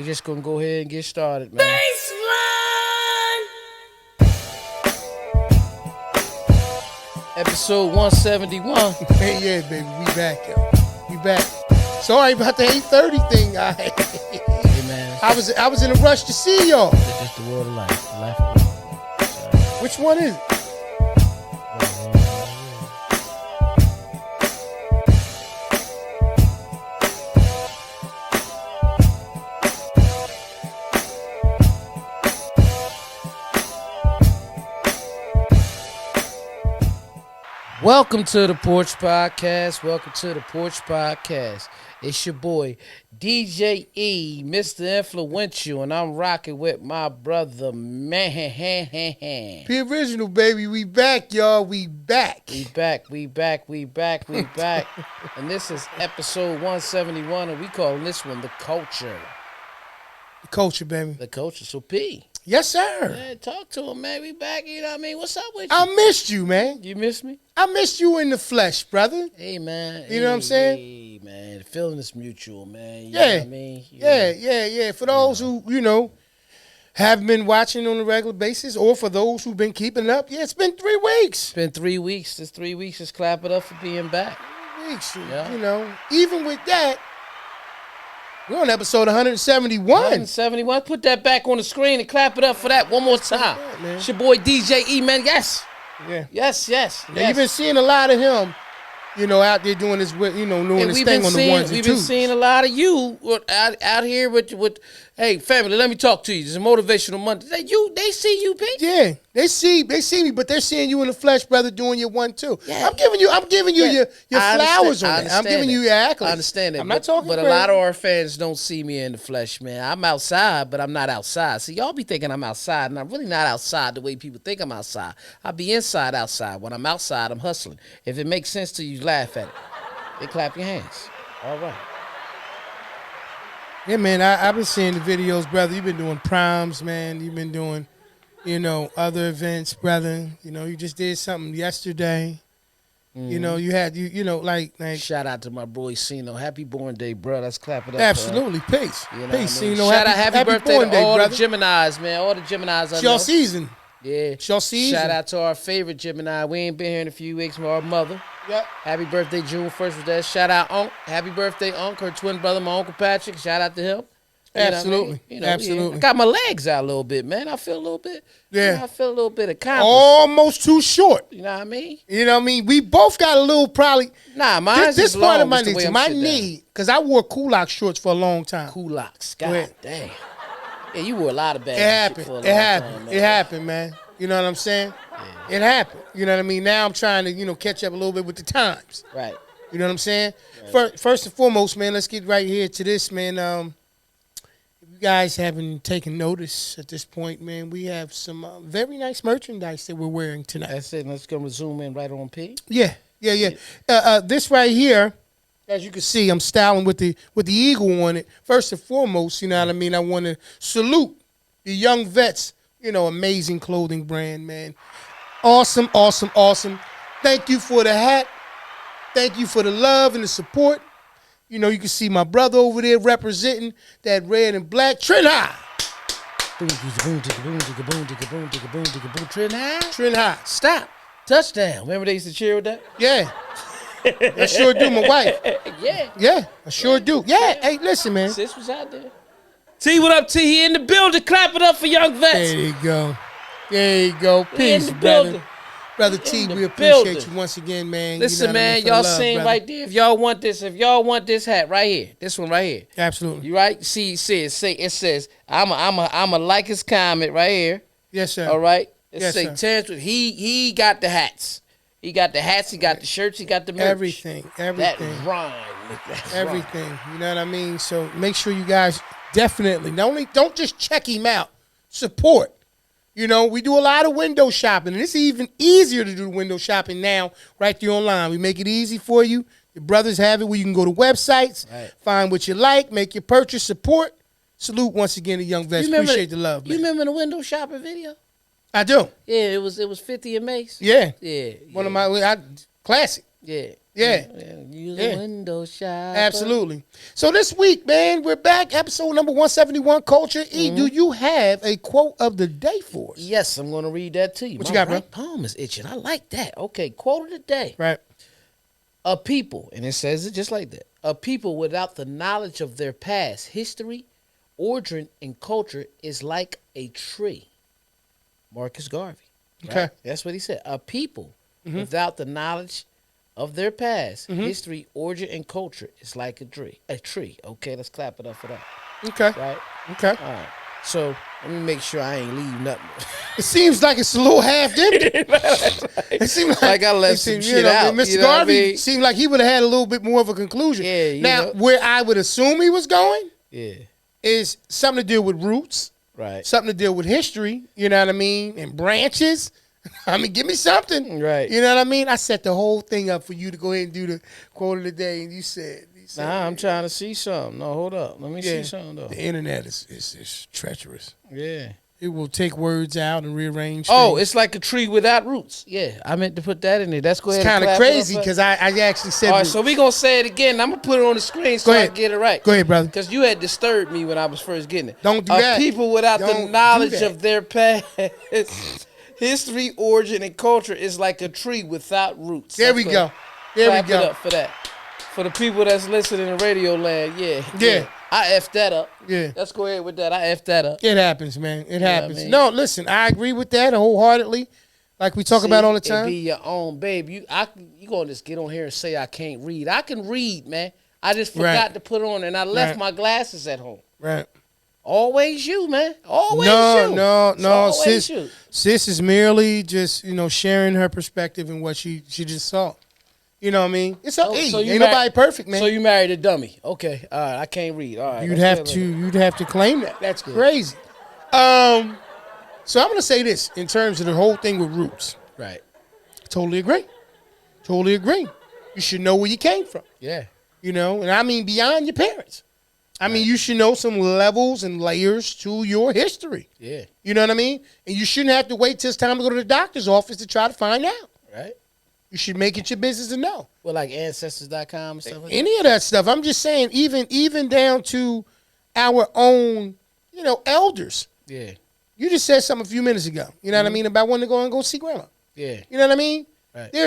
We're just gonna go ahead and get started, man. Baseline! Episode 171. Hey, yeah, baby, we back, yo. We back. Sorry about the 8:30 thing. Hey, man. I was in a rush to see y'all. It's just the world of life. The life of life. Which one is it? Welcome to the Porch Podcast. Welcome to the Porch Podcast. It's your boy, DJ E, Mr. Influential, and I'm rocking with my brother, man. The original, baby. We back, y'all. We back. We back. And this is episode 171, and we calling this one The Culture. The culture, baby. The Culture. So, P. Yes, sir. Man, talk to him, man. We back, you know what I mean? What's up with you? I missed you, man. You miss me? I missed you in the flesh, brother. Hey, man. You know what I'm saying? Hey, man. The feeling is mutual, man. You Yeah. know what I mean? Yeah. For those who, have been watching on a regular basis, or for those who've been keeping up, it's been 3 weeks. It's been 3 weeks. This 3 weeks. Just clap it up for being back. 3 weeks. Yeah. Even with that, we're on episode 171. 171. Put that back on the screen and clap it up for that one more time. Yeah, man. It's your boy DJ E, man. Yes. Yeah. Yes. Now, you've been seeing a lot of him, out there doing his, doing his thing on the ones and We've twos. been seeing a lot of you out here with. Hey, family, let me talk to you. It's a motivational Monday. They see you, P. Yeah, they see me, but they're seeing you in the flesh, brother, doing your 1-2. Yeah. I'm giving you your flowers on that. I'm giving you your accolades. I understand that. I'm not talking but a crazy. lot of our fans don't see me in the flesh, man. I'm outside, but I'm not outside. See, y'all be thinking I'm outside, and I'm really not outside the way people think I'm outside. I be outside. When I'm outside, I'm hustling. If it makes sense to you, laugh at it. Then clap your hands. All right. Yeah, man, I've been seeing the videos, brother. You've been doing proms, man. You've been doing, other events, brother. You just did something yesterday. You had, like. Shout out to my boy Cino. Happy born day, bro. Let's clap it up. Absolutely. Peace. You know Peace. what I mean? Shout out, happy birthday born to day, all brother. the Geminis, man. All the Geminis. It's your season. Yeah. It's your season. Shout out to our favorite Gemini. We ain't been here in a few weeks with our mother. Yep. Happy birthday, June 1st was that. Shout out, Unc. Happy birthday, Unc. Her twin brother, my Uncle Patrick. Shout out to him. You know what I mean? Absolutely. Absolutely. Yeah. I got my legs out a little bit, man. I feel a little bit. Yeah. I feel a little bit accomplished. Almost too short. You know what I mean? You know what I mean? We both got a little probably. Nah, mine's This just part long, of my just the way knee, I'm my sit down. knee, because I wore kulak shorts for a long time. Kulaks. Go God ahead. damn. Yeah, you wore a lot of bad It shit happened. for a long It happened. time, man. It happened, man. You know what I'm saying? Yeah. It happened. You know what I mean? Now I'm trying to, catch up a little bit with the times. Right. You know what I'm saying? Right. First and foremost, man, let's get right here to this, man. If you guys haven't taken notice at this point, man, we have some very nice merchandise that we're wearing tonight. That's it. Let's go zoom in right on P. Yeah. This right here, as you can see, I'm styling with the eagle on it. First and foremost, you know what I mean? I want to salute the Young Vets, amazing clothing brand, man. Awesome. Thank you for the hat. Thank you for the love and the support. You can see my brother over there representing that red and black. Trend High. Boom, boom, boom, boom, boom, boom. Trend high. Trend High. Stop. Touchdown. Remember they used to cheer with that? Yeah. I sure do, my wife. Yeah. Yeah, I sure do. Yeah. Hey, listen, man. Sis was out there. T, what up, T? He in the building. Clap it up for Young Vets. There you go. We in Peace, the brother. building. Brother We T, in the we appreciate building. you once again, man. Listen, You know what I man, mean, for the y'all love, seen brother. right there. If y'all want this hat right here, this one right here. Absolutely. You right? See, it says, I'm a like his comment right here. Yes, sir. All right. It Yes, say sir. Terrence. He got the hats. He got the hats. He got the shirts. He got the merch. Everything. That rhyme. That's Everything. rhyme. You know what I mean? So make sure you guys definitely don't just check him out. Support. We do a lot of window shopping, and it's even easier to do window shopping now right there online. We make it easy for you. Your brothers have it where you can go to websites, Right. find what you like, make your purchase, support. Salute once again to Young Vets. Appreciate the love, You man. remember the window shopping video? I do. Yeah, it was 50 and Mace. Yeah. Yeah. One of my classic. Yeah. Yeah. Use Yeah. a window shopper. Absolutely. So this week, man, we're back. Episode number 171, Culture. E, do you have a quote of the day for us? Yes, I'm going to read that to you. What My you got, bro? right palm is itching. I like that. Okay, quote of the day. Right. A people, and it says it just like that. A people without the knowledge of their past, history, origin, and culture is like a tree. Marcus Garvey. Right? Okay. That's what he said. A people without the knowledge of their past, history, origin, and culture is like a tree. A tree. Okay, let's clap it up for that. Okay. Right? Okay. All right. So let me make sure I ain't leave nothing. It seems like it's a little half empty. It seems Like I left some shit out, Mr. you know what I Garvey mean? seemed like he would have had a little bit more of a conclusion. Yeah, you now, know. where I would assume he was going Yeah. is something to deal with roots, Right. something to deal with history, you know what I mean, and branches. I mean, give me something. Right. You know what I mean? I set the whole thing up for you to go ahead and do the quote of the day, and you said Nah, I'm trying to see something. No, hold up. Let me Yeah. see something though. the internet is treacherous. Yeah. It will take words out and rearrange Oh, things. it's like a tree without roots. Yeah, I meant to put that in there. That's go It's ahead. kind of and clap it crazy up. because I actually said All right, roots. so we gonna say it again. I'm gonna put it on the screen so Go I ahead. can get it right. Go ahead, brother. Because you had disturbed me when I was first getting it. Don't do A that. people without Don't the do knowledge that. of their past, history, origin, and culture is like a tree without roots. There we go. There we Clap go. it up for that. For the people that's listening in radio land, yeah. Yeah. I effed that up. Yeah. Let's go ahead with that. I effed that up. It happens, man. It happens. I mean? No, listen, I agree with that wholeheartedly. Like we talk about all the It time. be your own, babe. You gonna just get on here and say I can't read. I can read, man. I just forgot Right. to put on, and I left Right. my glasses at home. Right. Always you, man. Always No, you. no, It's no. always Sis, you. sis is merely just, sharing her perspective and what she just saw. You know what I mean? It's Oh, hey, so you ain't mar- nobody perfect, man. So you married a dummy. Okay. All right. I can't read. All right. You'd let's have get to it. you'd have to claim that. That's crazy. So I'm gonna say this in terms of the whole thing with roots. Right. Totally agree. Totally agree. You should know where you came from. Yeah. And I mean beyond your parents. I mean, you should know some levels and layers to your history. Yeah. You know what I mean? And you shouldn't have to wait till it's time to go to the doctor's office to try to find out. Right. You should make it your business to know. Well, like ancestors.com and stuff like that. Any of that stuff. I'm just saying, even down to our own, elders. Yeah. You just said something a few minutes ago. You know what I mean? About wanting to go and go see grandma. Yeah. You know what I mean? Right. There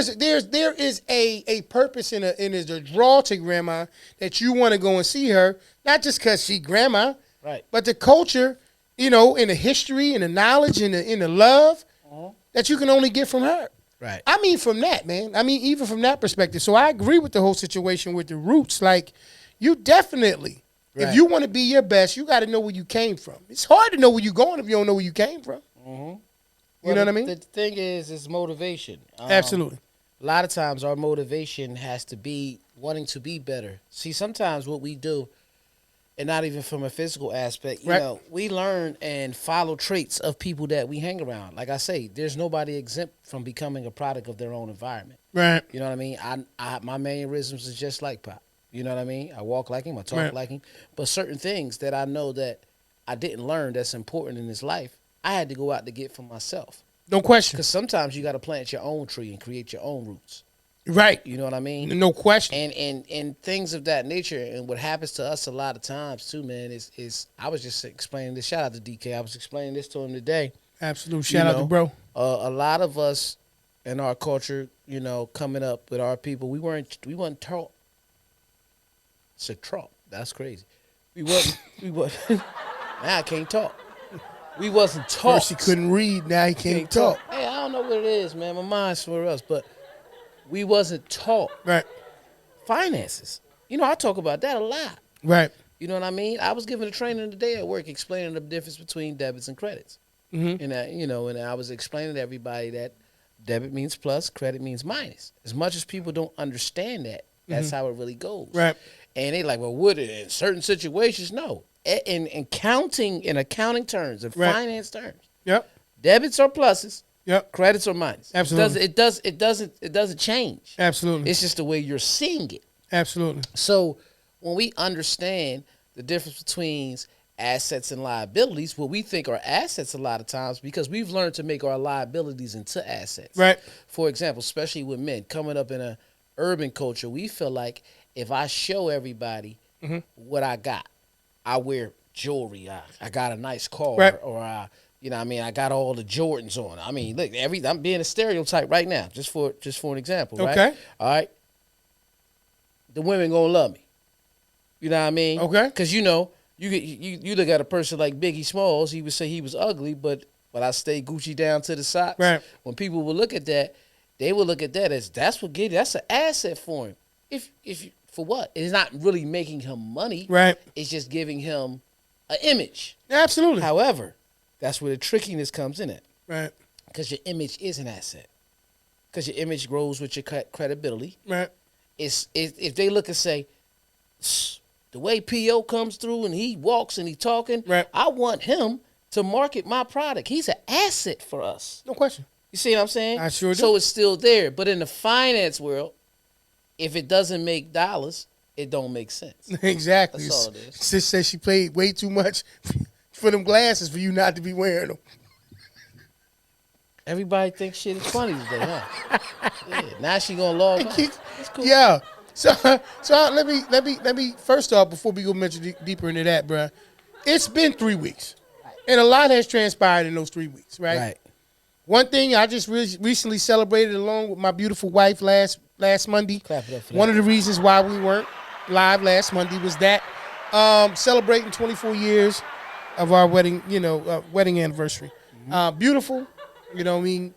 is a purpose in a draw to grandma that you want to go and see her, not just because she grandma, Right. but the culture, and the history and the knowledge and the love that you can only get from her. Right. I mean, from that, man. I mean, even from that perspective. So I agree with the whole situation with the roots. Like, you definitely, if Right. you want to be your best, you got to know where you came from. It's hard to know where you're going if you don't know where you came from. You know what I mean? The thing is motivation. Absolutely. A lot of times our motivation has to be wanting to be better. See, sometimes what we do, and not even from a physical aspect, Right. we learn and follow traits of people that we hang around. Like I say, there's nobody exempt from becoming a product of their own environment. Right. You know what I mean? My mannerisms is just like Pop. You know what I mean? I walk like him, I talk Right. like him. But certain things that I know that I didn't learn that's important in his life, I had to go out to get for myself. No question. Because sometimes you got to plant your own tree and create your own roots. Right. You know what I mean? No question. And things of that nature. And what happens to us a lot of times too, man, is I was just explaining this. Shout out to DK. I was explaining this to him today. Absolute shout out to bro. A lot of us in our culture, coming up with our people, we weren't taught. It's a trump. That's crazy. We wasn't. Now I can't talk. We wasn't taught. First he couldn't read, now he can't talk. Hey, I don't know what it is, man. My mind's somewhere else, but we wasn't taught Right. finances. I talk about that a lot. Right. You know what I mean? I was giving a training today at work explaining the difference between debits and credits. Mm-hmm. And and I was explaining to everybody that debit means plus, credit means minus. As much as people don't understand that, that's how it really goes. Right. And they like, well, would it in certain situations? No. In accounting terms, in Right. finance terms, Yep. debits are pluses, Yep. credits are minus. Absolutely. It doesn't change. Absolutely. It's just the way you're seeing it. Absolutely. So when we understand the difference between assets and liabilities, what we think are assets a lot of times, because we've learned to make our liabilities into assets. Right. For example, especially with men coming up in urban culture, we feel like if I show everybody what I got, I wear jewelry, I got a nice car, Right. or you know what I mean, I got all the Jordans on. I mean, look, I'm being a stereotype right now, just for an example, right? Okay. All right. The women gonna love me. You know what I mean? Okay. Because you look at a person like Biggie Smalls, he would say he was ugly, but I stay Gucci down to the socks. Right. When people would look at that, they would look at that as that's an asset for him. If for what? It's not really making him money. Right. It's just giving him an image. Absolutely. However, that's where the trickiness comes in at. Right. Because your image is an asset. Because your image grows with your credibility. Right. If they look and say, the way P.O. comes through and he walks and he talking, right. I want him to market my product. He's an asset for us. No question. You see what I'm saying? I sure do. So it's still there. But in the finance world, if it doesn't make dollars, it don't make sense. Exactly. That's all it is. Sis says she paid way too much for them glasses for you not to be wearing them. Everybody thinks shit is funny today, huh? Yeah. Now she gonna log on. That's cool. Yeah. So let me first off, before we go much deeper into that, bruh, it's been 3 weeks, and a lot has transpired in those 3 weeks, right? Right. One thing I just recently celebrated along with my beautiful wife last Monday. Clap it up for One that. of the reasons why we weren't live last Monday was that celebrating 24 years of our wedding, wedding anniversary. Beautiful, you know what I mean?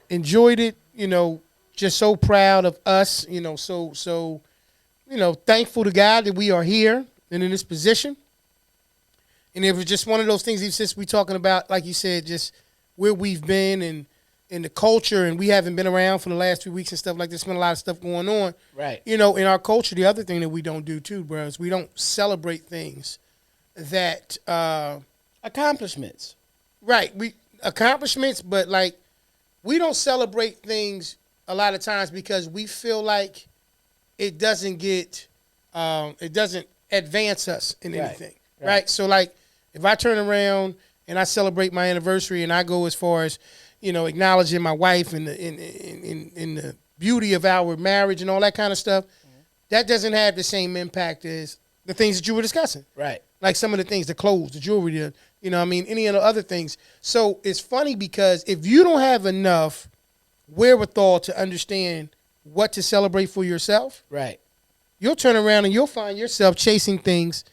Enjoyed it, just so proud of us, so thankful to God that we are here and in this position. And it was just one of those things, even since we're talking about, like you said, just where we've been and in the culture, and we haven't been around for the last 3 weeks and stuff like this. There's been a lot of stuff going on. Right. In our culture, the other thing that we don't do too, bro, is we don't celebrate things that Accomplishments. right. Accomplishments, but like we don't celebrate things a lot of times because we feel like it doesn't advance us in anything. Right. So like if I turn around and I celebrate my anniversary and I go as far as, acknowledging my wife and the beauty of our marriage and all that kind of stuff, that doesn't have the same impact as the things that you were discussing. Right. Like some of the things, the clothes, the jewelry, any of the other things. So it's funny because if you don't have enough wherewithal to understand what to celebrate for yourself, Right. you'll turn around and you'll find yourself chasing things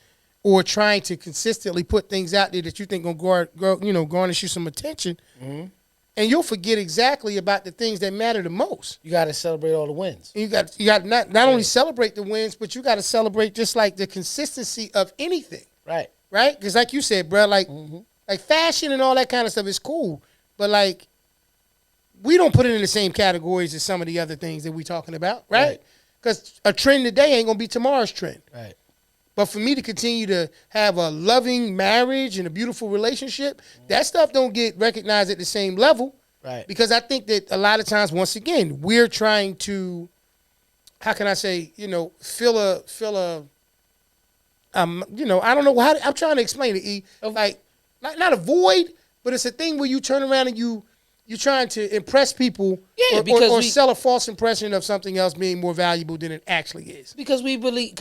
or trying to consistently put things out there that you think gonna garnish you some attention, and you'll forget exactly about the things that matter the most. You got to celebrate all the wins. And you got not only celebrate the wins, but you got to celebrate just like the consistency of anything, Right. right? Because like you said, bro, like fashion and all that kind of stuff is cool, but like we don't put it in the same categories as some of the other things that we talking about, right? Because a trend today ain't gonna be tomorrow's trend. Right. But for me to continue to have a loving marriage and a beautiful relationship, that stuff don't get recognized at the same level. Right. Because I think that a lot of times, once again, we're trying to, how can I say, fill a, I don't know how, I'm trying to explain it, E. Like, not a void, but it's a thing where you turn around and you're trying to impress people, Yeah, or sell a false impression of something else being more valuable than it actually is. Because we believe,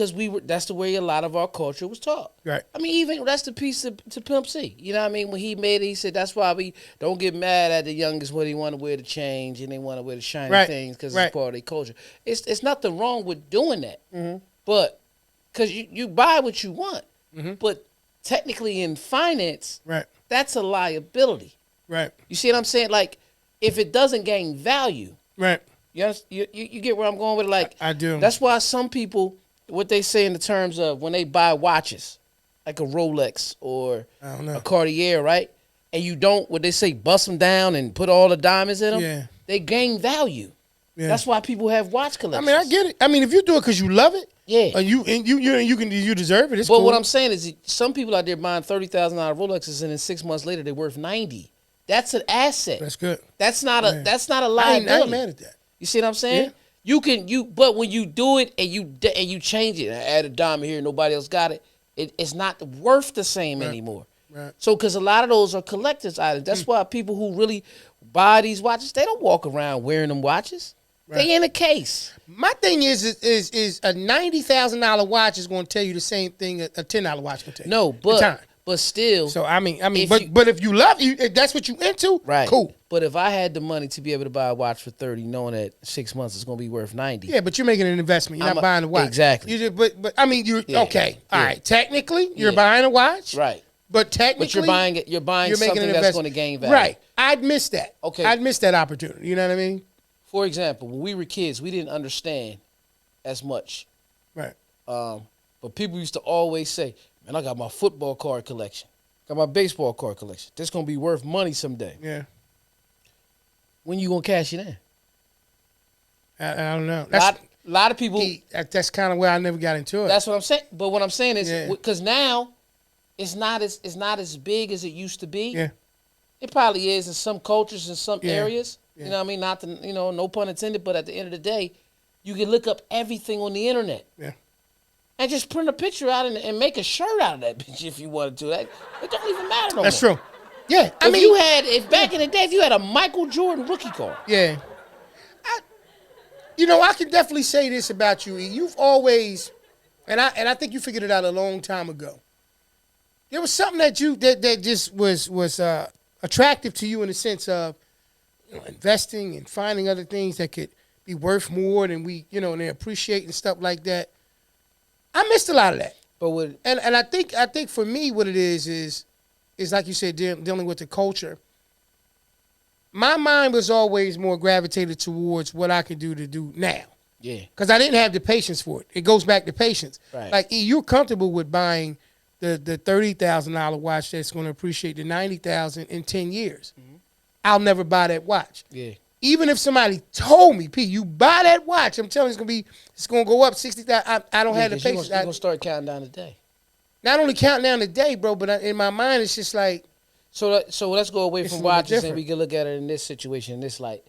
that's the way a lot of our culture was taught. Right. I mean, even that's the piece to Pimp C. You know what I mean? When he made it, he said that's why we don't get mad at the youngest when they want to wear the change and they want to wear the shiny things because it's part of their culture. It's nothing wrong with doing that, but because you buy what you want, but technically in finance, that's a liability. Right. You see what I'm saying? Like, if it doesn't gain value, Right. you get where I'm going with it? Like, I do. That's why some people, what they say in the terms of when they buy watches, like a Rolex or a Cartier, right? And you don't, what they say, bust them down and put all the diamonds in them. Yeah. They gain value. Yeah. That's why people have watch collections. I mean, I get it. I mean, if you do it because you love it, yeah, and you deserve it. It's but cool. what I'm saying is, some people out there buying $30,000 Rolexes, and then 6 months later they're worth 90. That's an asset. That's good. That's not a liability. I ain't mad at that. You see what I'm saying? Yeah. But when you do it and you change it, add a diamond here, nobody else got it. It's not worth the same anymore. Right. So, because a lot of those are collector's items. That's why people who really buy these watches, they don't walk around wearing them watches. They in a case. My thing is a $90,000 watch is going to tell you the same thing a $10 watch can tell you. No, but still. So I mean, if but if you love you, if that's what you into, right, cool. But if I had the money to be able to buy a watch for 30, knowing that 6 months it's going to be worth 90. Yeah, but you're making an investment. You're not buying a watch. Exactly. You just, but I mean, you're okay. All right. Technically, you're Yeah. buying a watch. Right. But technically, But you're buying it. You're buying something that's going to gain value. Right. I'd miss that. Okay. I'd miss that opportunity. You know what I mean? For example, when we were kids, we didn't understand as much. Right. But people used to always say, "Man, I got my football card collection. Got my baseball card collection. This gonna be worth money someday." Yeah. When you gonna cash it in? I don't know. A lot of people. That's kind of where I never got into it. That's what I'm saying. But what I'm saying is, Yeah. because now it's not as big as it used to be. Yeah. It probably is in some cultures, in some Yeah. areas. Yeah. You know what I mean? Not to, no pun intended, but at the end of the day, you can look up everything on the internet. Yeah. And just print a picture out and make a shirt out of that bitch if you wanted to. It don't even matter no That's more. true. Yeah. If back in the day, if you had a Michael Jordan rookie card. Yeah. I can definitely say this about you. You've always, and I think you figured it out a long time ago. There was something that just was attractive to you in the sense of investing and finding other things that could be worth more than and they appreciate and stuff like that. I missed a lot of that. But and I think for me what it is like you said, dealing with the culture. My mind was always more gravitated towards what I could do now. yeah, Because I didn't have the patience for it. It goes back to patience. Right. Like, you're comfortable with buying the $30,000 watch that's going to appreciate the $90,000 in 10 years. Mm-hmm. I'll never buy that watch. yeah. Even if somebody told me, P, you buy that watch, I'm telling you it's going to go up 60,000. I don't have the patience. You're gonna start counting down the day. Not only counting down the day, bro, but in my mind it's just like. So let's go away It's a from little bit watches and different. we can look at it in this situation, in this light.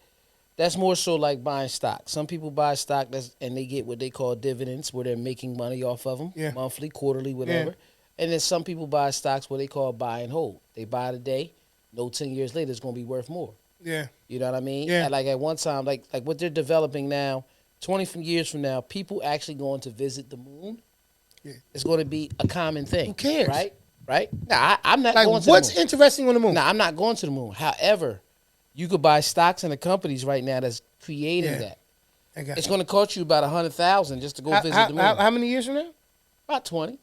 That's more so like buying stock. Some people buy stock and they get what they call dividends, where they're making money off of them, Yeah. monthly, quarterly, whatever. Yeah. And then some people buy stocks what they call buy and hold. They buy today, 10 years later it's going to be worth more. Yeah. You know what I mean? Yeah. And like at one time, like what they're developing now, 20 years from now, people actually going to visit the moon. Yeah. It's going to be a common thing. Who cares? Right? Right? Nah, I'm not Like, going to the what's moon. interesting on the moon? Now, I'm not going to the moon. However, you could buy stocks in the companies right now that's creating Yeah. that. I got It's you. going to cost you about $100,000 just to go visit the moon. How many years from now? About 20.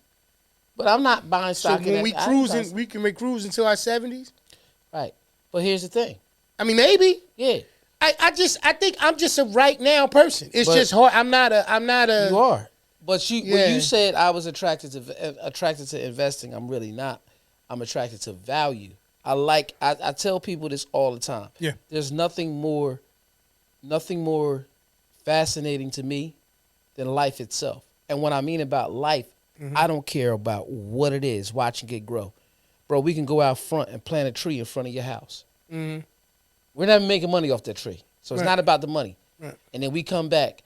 But I'm not buying So stock in when that. we I ain't cruising, buying- we can cruise until our 70s? Right. But here's the thing. I mean, maybe. Yeah, I think I'm just a right now person. It's But- just hard. I'm not a. you are. But when Yeah. you said I was attracted to investing, I'm really not. I'm attracted to value. I tell people this all the time. Yeah. There's nothing more fascinating to me than life itself. And what I mean about life, I don't care about what it is, watching it grow. Bro, we can go out front and plant a tree in front of your house. Mm-hmm. We're not making money off that tree. So it's Right. not about the money. Right. And then we come back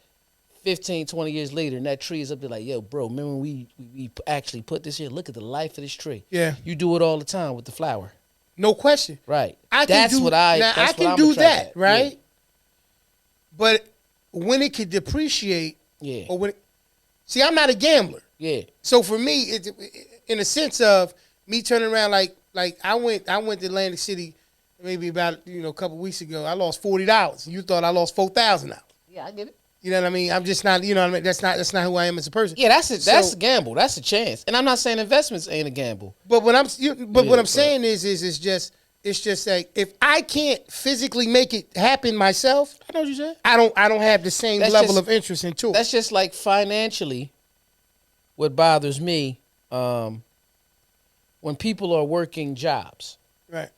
15, 20 years later, and that tree is up there like, yo, bro, remember when we actually put this here? Look at the life of this tree. Yeah. You do it all the time with the flower. No question. Right. I can That's do, what I now, that's I can what I'm do attracted that, to. right? But when it could depreciate, Yeah. or when, see, I'm not a gambler. Yeah. So for me, it's in a sense of me turning around, like I went to Atlantic City maybe about a couple weeks ago. I lost $40. You thought I lost $4,000. Yeah, I get it. You know what I mean? I'm just not. You know what I mean? That's not who I am as a person. Yeah, that's it. So- That's a gamble. That's a chance. And I'm not saying investments ain't a gamble. But what what I'm but- saying is it's just like, if I can't physically make it happen myself, I know what you said. I don't have the same That's level just- of interest into it. That's just like financially. What bothers me, when people are working jobs. Right.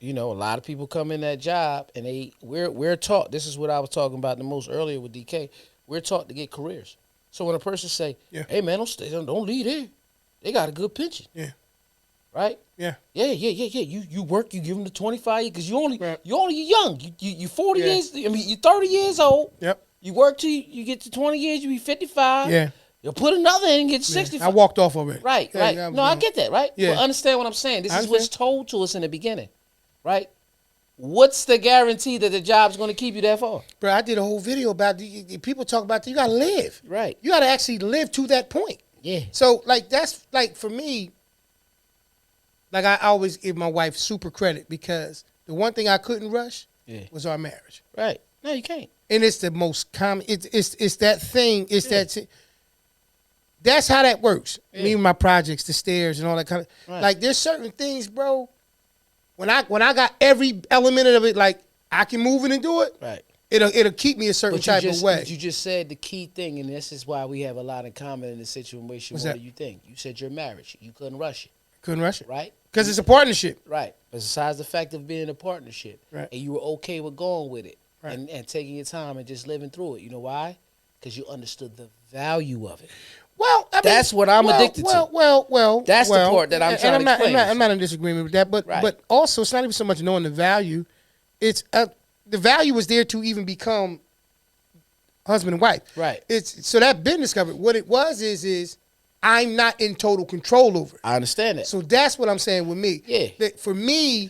A lot of people come in that job and we're taught. This is what I was talking about the most earlier with DK. We're taught to get careers. So when a person say, Yeah. "Hey man, don't leave there," they got a good pension. Yeah. Right. Yeah. Yeah. You work. You give them the 25 because you Right. only young. You 40 Yeah. years. I mean, you 30 years old. Yep. You work till you get to 20 years. You be 55. Yeah. You'll put another in and get Yeah. 65. I walked off already. Right, Yeah, right. yeah, No, I get that, right? Yeah. But understand what I'm saying. This I is what's understand. told to us in the beginning, right? what's the guarantee that the job's going to keep you that far? Bro, I did a whole video about people talk about you gotta live. Right. You gotta actually live to that point. Yeah. So like that's like for me, like I always give my wife super credit because the one thing I couldn't rush was our marriage. Right. No, you can't. And it's the most common. It's that thing. It's that. That's how that works. Yeah. Me and my projects, the stairs, and all that kind of. Right. Like there's certain things, bro. When I got every element of it, like I can move it and do it. Right. It'll keep me a certain type of way. You just said the key thing, and this is why we have a lot in common in this situation. What's What that? do you think? You said your marriage. You couldn't rush it, Couldn't rush it, right? because it's a partnership. Right. Besides the fact of being a partnership, Right. and you were okay with going with it, Right. and taking your time and just living through it. You know why? Because you understood the value of it. Well, I mean, That's what I'm addicted to. Well, That's the part that I'm and trying to explain. I'm not in disagreement with that, but Right. but also it's not even so much knowing the value. It's the value was there to even become husband and wife. Right. It's so that been discovered. What it was is I'm not in total control over it. I understand that. So that's what I'm saying with me. Yeah. That for me,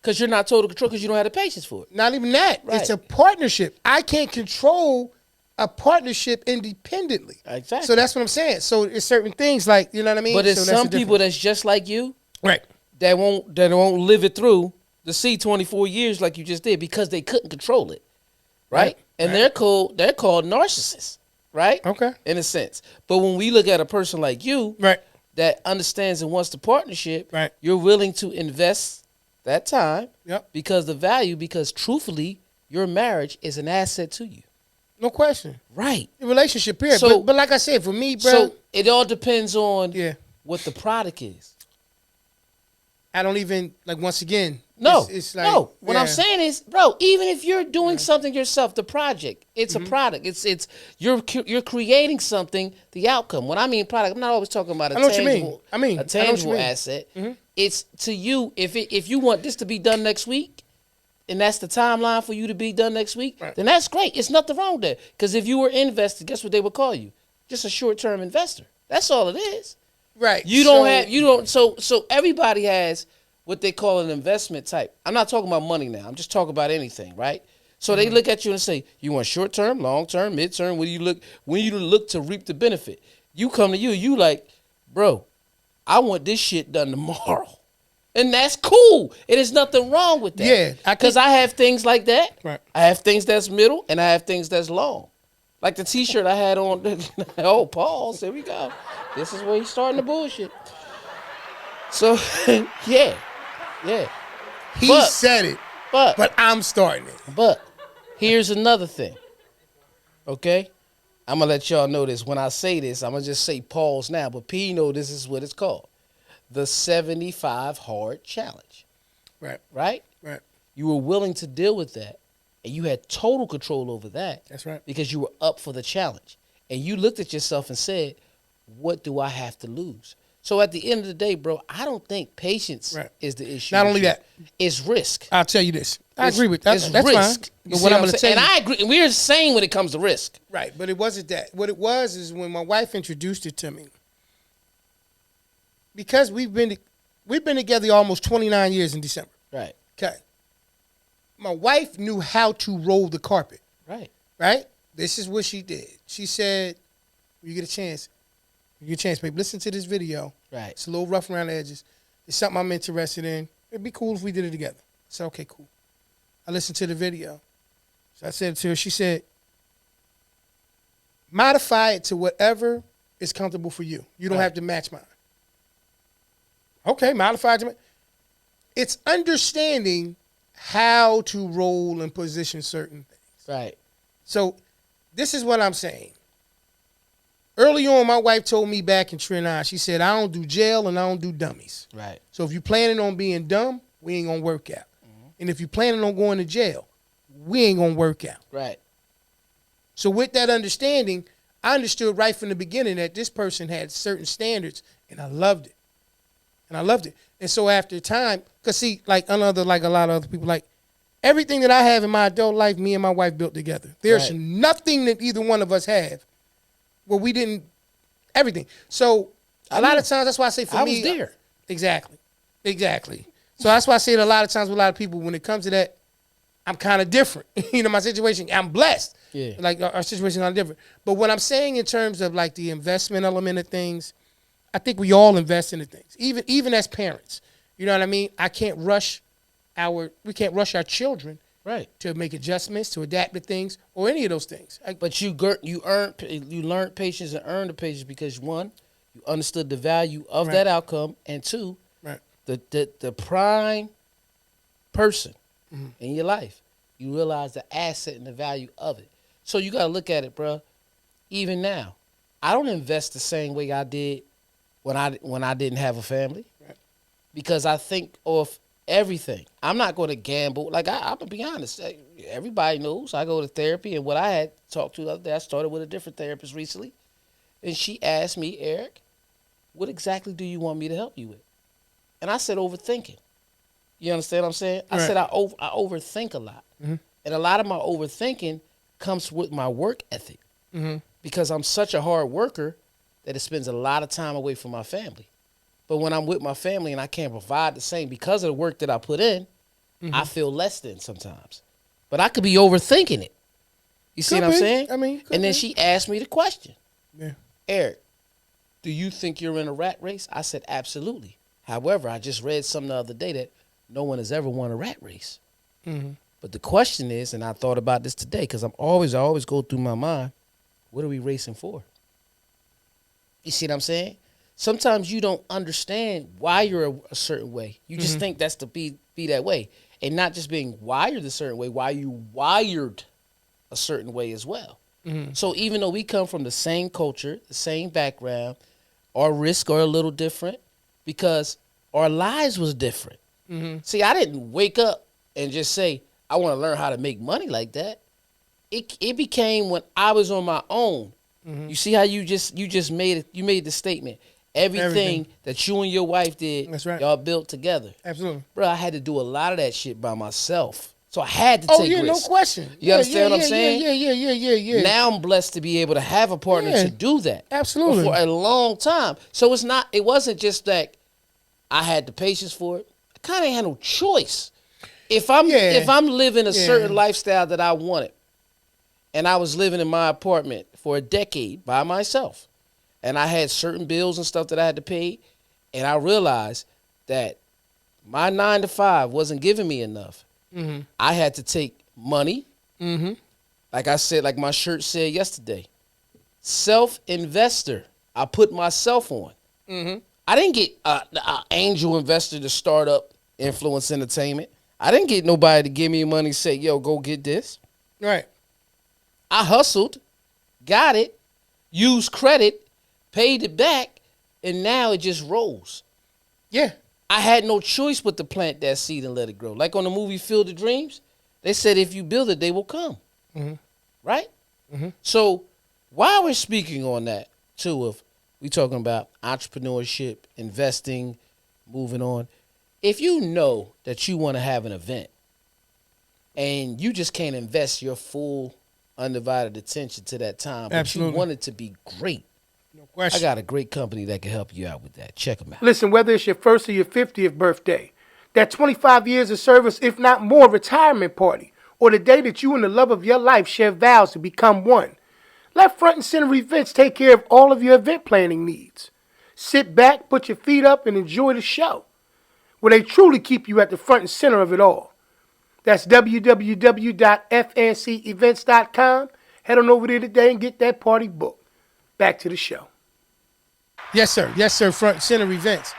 Because you're not total control because you don't have the patience for it. not even that. Right. It's a partnership. I can't control a partnership independently. Exactly. So that's what I'm saying. So it's certain things like, you know what I mean? But there's So that's some the people difference. that's just like you Right. that won't live it through to see 24 years like you just did because they couldn't control it. Right? Right. And Right. they're called narcissists. Right? Okay. In a sense. But when we look at a person like you Right. that understands and wants the partnership, Right. you're willing to invest that time Yep. because truthfully, your marriage is an asset to you. No question. Right. The relationship period. So- but like I said, for me, bro, So it all depends on yeah. what the product is. I don't even like once again. No, it's like, no. What I'm yeah. saying is, bro, even if you're doing something yourself, the project, it's Mm-hmm. a product. It's you're creating something. The outcome. When I mean product, I'm not always talking about a I know what you mean. tangible. I mean, a I know what you tangible mean. asset. Mm-hmm. It's to you. If you want this to be done next week, and that's the timeline for you to be done next week, Right. then that's great. It's nothing wrong with that. Because if you were invested, guess what they would call you? Just a short-term investor. That's all it is. Right. So everybody has what they call an investment type. I'm not talking about money now. I'm just talking about anything, right? So they look at you and say, you want short term, long term, mid term, when you look to reap the benefit. You come to you like, bro, I want this shit done tomorrow. And that's cool. It is nothing wrong with that. Yeah, Because I have things like that. Right. I have things that's middle and I have things that's long. Like the t-shirt I had on. Oh, pause. Here we go. This is where he's starting the bullshit. So, yeah. He but- said it, But but I'm starting it. but here's another thing. Okay? I'm gonna let y'all know this. When I say this, I'm gonna just say pause now, but P know this is what it's called. The 75 hard challenge. Right. Right? Right. You were willing to deal with that, and you had total control over that. That's right. Because you were up for the challenge. And you looked at yourself and said, what do I have to lose? So at the end of the day, bro, I don't think patience Right. is the issue. Not only that, it's risk. I'll tell you this. I It's- agree with that. it's That's risk. fine. You But see what I'm I'm going to saying? tell you, And I agree. We're the same when it comes to risk. right? But it wasn't that. What it was is when my wife introduced it to me. Because we've been together almost 29 years in December. Right. Okay. My wife knew how to roll the carpet. Right. Right? This is what she did. She said, "When you get a chance, babe, listen to this video. Right. It's a little rough around the edges. It's something I'm interested in. It'd be cool if we did it together." I said, "Okay, cool." I listened to the video. So I said to her, she said, "Modify it to whatever is comfortable for you. You don't Right. have to match mine." Okay, modify it to it's understanding how to roll and position certain things. Right. So this is what I'm saying. Early on, my wife told me back in Trinidad, she said, "I don't do jail and I don't do dummies. Right. So if you're planning on being dumb, we ain't gonna work out. And if you're planning on going to jail, we ain't gonna work out." Right. So with that understanding, I understood right from the beginning that this person had certain standards, and I loved it. And so after time, because see, like a lot of other people, like everything that I have in my adult life, me and my wife built together. There's Right. nothing that either one of us have where we didn't, everything. So a lot of times, that's why I say for I me. was there. Exactly. So that's why I say that a lot of times with a lot of people, when it comes to that, I'm kind of different. My situation, I'm blessed. Yeah. Like our situation is different. But what I'm saying in terms of like the investment element of things, I think we all invest into things, even as parents. You know what I mean? We can't rush our children Right. to make adjustments, to adapt to things, or any of those things. But you learned patience and earned the patience because one, you understood the value of Right. that outcome, and two, Right. the prime person in your life, you realize the asset and the value of it. So you got to look at it, bro. Even now, I don't invest the same way I did when I didn't have a family, Right. because I think of everything. I'm not going to gamble. Like I'm gonna be honest. Everybody knows I go to therapy, and what I had talked to the other day, I started with a different therapist recently, and she asked me, Eric, what exactly do you want me to help you with? And I said, overthinking. You understand what I'm saying? I Right. said I overthink a lot, and a lot of my overthinking comes with my work ethic, because I'm such a hard worker that it spends a lot of time away from my family. But when I'm with my family and I can't provide the same because of the work that I put in, I feel less than sometimes. But I could be overthinking it. You see Could what I'm be. saying? I mean, could and then be. she asked me the question, Yeah. Eric, do you think you're in a rat race? I said, absolutely. However, I just read something the other day that no one has ever won a rat race. But the question is, and I thought about this today because I always go through my mind, what are we racing for? You see what I'm saying? Sometimes you don't understand why you're a certain way. You just think that's to be that way. And not just being wired a certain way, why you wired a certain way as well. So even though we come from the same culture, the same background, our risks are a little different because our lives was different. See, I didn't wake up and just say, I want to learn how to make money like that. It became when I was on my own. You see how you made the statement. Everything that you and your wife did, That's right. y'all built together. Absolutely. Bro, I had to do a lot of that shit by myself. So I had to Oh take yeah, risks. no question. You understand what I'm yeah, saying? Yeah. Now I'm blessed to be able to have a partner Yeah, to do that. absolutely. For a long time. So it wasn't just that I had the patience for it. I kind of had no choice. If I'm living a certain lifestyle that I wanted, and I was living in my apartment for a decade by myself, and I had certain bills and stuff that I had to pay, and I realized that my 9 to 5 wasn't giving me enough. I had to take money. Like I said, like my shirt said yesterday, self-investor. I put myself on. I didn't get an angel investor to start up Influence Entertainment. I didn't get nobody to give me money and say, yo, go get this. Right. I hustled, got it, used credit, paid it back, and now it just rolls. Yeah. I had no choice but to plant that seed and let it grow. Like on the movie Field of Dreams, they said if you build it, they will come. Right? So while we're speaking on that, too, of we talking about entrepreneurship, investing, moving on, if you know that you want to have an event and you just can't invest your full undivided attention to that time, but Absolutely. you want it to be great, No question. I got a great company that can help you out with that. Check them out. Listen, whether it's your first or your 50th birthday, that 25 years of service, if not more, retirement party, or the day that you and the love of your life share vows to become one, let Front and Center Events take care of all of your event planning needs. Sit back, put your feet up, and enjoy the show, where they truly keep you at the front and center of it all. That's www.fncevents.com. Head on over there today and get that party booked. Back to the show. Yes, sir. Yes, sir. Front and Center Events.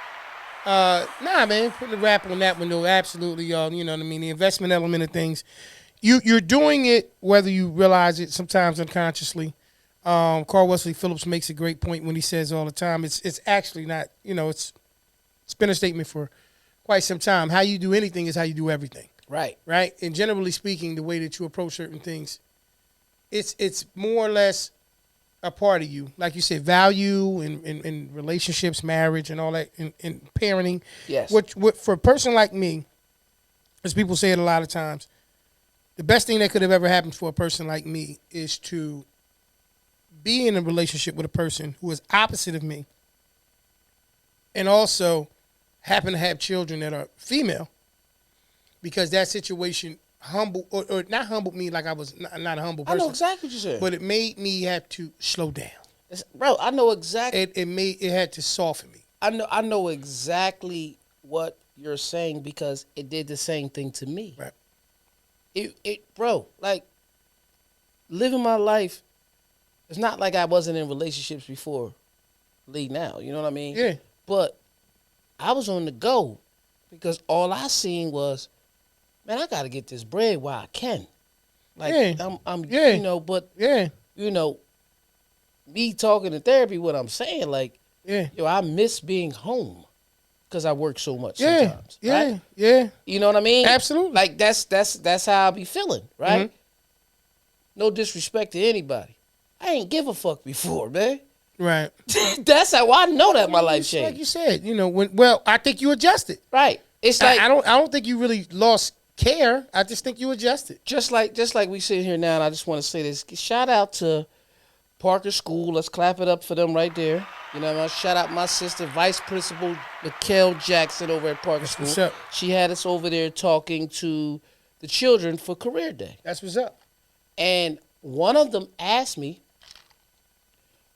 Nah, man. Putting a wrap on that one, though. Absolutely, y'all. You know what I mean? The investment element of things. You're doing it whether you realize it, sometimes unconsciously. Carl Wesley Phillips makes a great point when he says all the time, it's actually not, it's been a statement for quite some time. How you do anything is how you do everything. Right. Right? And generally speaking, the way that you approach certain things, it's more or less a part of you. Like you said, value in relationships, marriage, and all that, in parenting. Yes. What for a person like me, as people say it a lot of times, the best thing that could have ever happened for a person like me is to be in a relationship with a person who is opposite of me and also happen to have children that are female, because that situation humble, or not humbled me like I was not a humble I person. know exactly what you're saying. But it made me have to slow down. Bro, I know exactly. It had to soften me. I know exactly what you're saying because it did the same thing to me. Right. Bro, like living my life. It's not like I wasn't in relationships before Lee now. You know what I mean? Yeah. But I was on the go because all I seen was, man, I got to get this bread while I can. Like Yeah. I'm Yeah. you know, but Yeah. you know, me talking in therapy, what I'm saying, like, Yeah. yo, I miss being home because I work so much Yeah. sometimes. Yeah. Right? Yeah. You know what I mean? Absolutely. Like that's how I be feeling, right? Mhm. No disrespect to anybody. I ain't give a fuck before, man. Right. That's how I know that my life It's like changed. you said, I think you adjusted. Right. It's like I don't think you really lost care. I just think you adjusted. just like we sit here now, and I just want to say this. Shout out to Parker School. Let's clap it up for them right there. You know what I mean? Shout out my sister, Vice Principal Mikkel Jackson over at Parker School. what's up. She had us over there talking to the children for Career Day. That's what's up. And one of them asked me,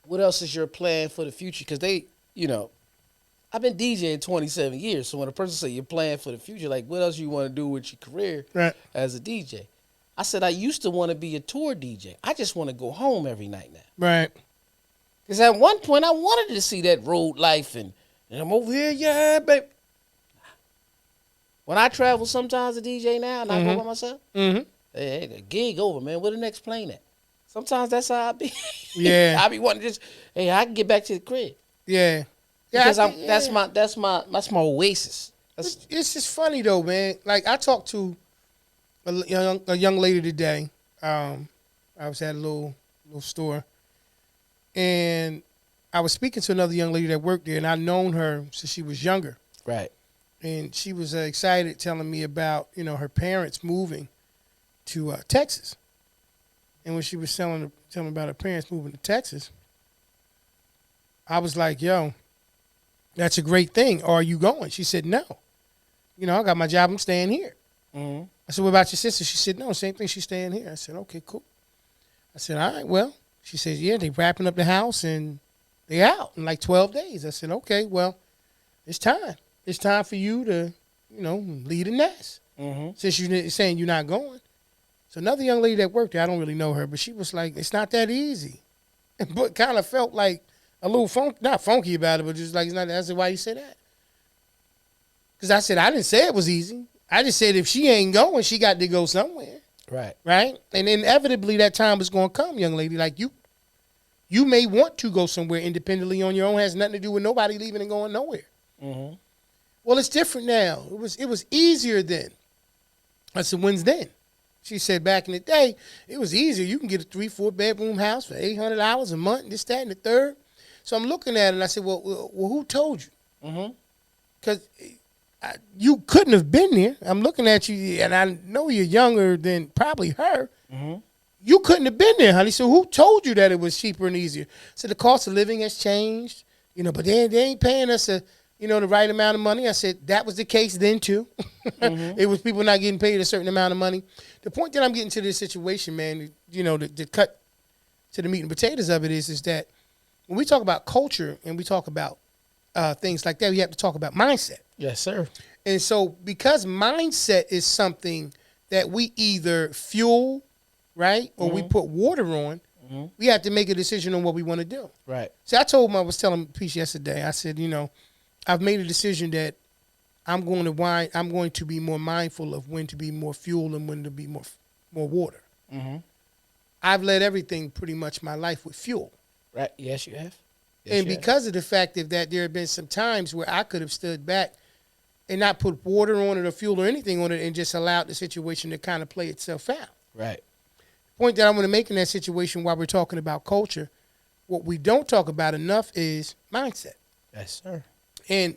what else is your plan for the future? Because they, I've been DJing 27 years. So when a person say you're planning for the future, like what else you want to do with your career Right. as a DJ? I said, I used to want to be a tour DJ. I just want to go home every night now. Right. Because at one point I wanted to see that road life and I'm over here, yeah, babe. When I travel sometimes a DJ now and I go by myself, Mm-hmm. hey, the gig over, man. Where the next plane at? Sometimes that's how I be. Yeah. I be wanting to just, hey, I can get back to the crib. Yeah. Because I think- that's my oasis. It's just funny though, man. Like I talked to a young lady today. I was at a little store, and I was speaking to another young lady that worked there, and I've known her since she was younger. Right. And she was excited, telling me about her parents moving to Texas. And when she was telling me about her parents moving to Texas, I was like, "Yo, that's a great thing. Are you going?" She said, "No. I got my job. I'm staying here." Mm-hmm. I said, "What about your sister?" She said, "No, same thing. She's staying here." I said, "Okay, cool." I said, "All right, well." She said, "Yeah, they wrapping up the house and they out in like 12 days." I said, "Okay, well, it's time. It's time for you to, lead a nest." Mm-hmm. Since you're saying you're not going. So another young lady that worked there, I don't really know her, but she was like, "It's not that easy." But kind of felt like a little not funky about it, but just like, it's not. I said, "Why you say that?" Because I said, I didn't say it was easy. I just said if she ain't going, she got to go somewhere. Right. Right? And inevitably that time was going to come, young lady. Like you may want to go somewhere independently on your own. It has nothing to do with nobody leaving and going nowhere. Mm-hmm. Well, it's different now. It was easier then. I said, when's then? She said back in the day, it was easier. You can get a 3-4 bedroom house for $800 a month, this, that, and the third. So I'm looking at it and I said, well who told you? Mm-hmm. Because you couldn't have been there. I'm looking at you, and I know you're younger than probably her. Mm-hmm. You couldn't have been there, honey. So who told you that it was cheaper and easier? So the cost of living has changed, but they ain't paying us the right amount of money. I said that was the case then too. Mm-hmm. It was people not getting paid a certain amount of money. The point that I'm getting to this situation, man, the cut to the meat and potatoes of it is that when we talk about culture and we talk about things like that, we have to talk about mindset. Yes, sir. And so because mindset is something that we either fuel, right, or we put water on, we have to make a decision on what we want to do. Right. See, I was telling Peace yesterday, I said, I've made a decision that I'm going to be more mindful of when to be more fuel and when to be more water. Mm-hmm. I've led everything pretty much my life with fuel. Right. Yes, you have. And because of the fact that there have been some times where I could have stood back and not put water on it or fuel or anything on it and just allowed the situation to kind of play itself out. Right. The point that I want to make in that situation while we're talking about culture, what we don't talk about enough is mindset. Yes, sir. And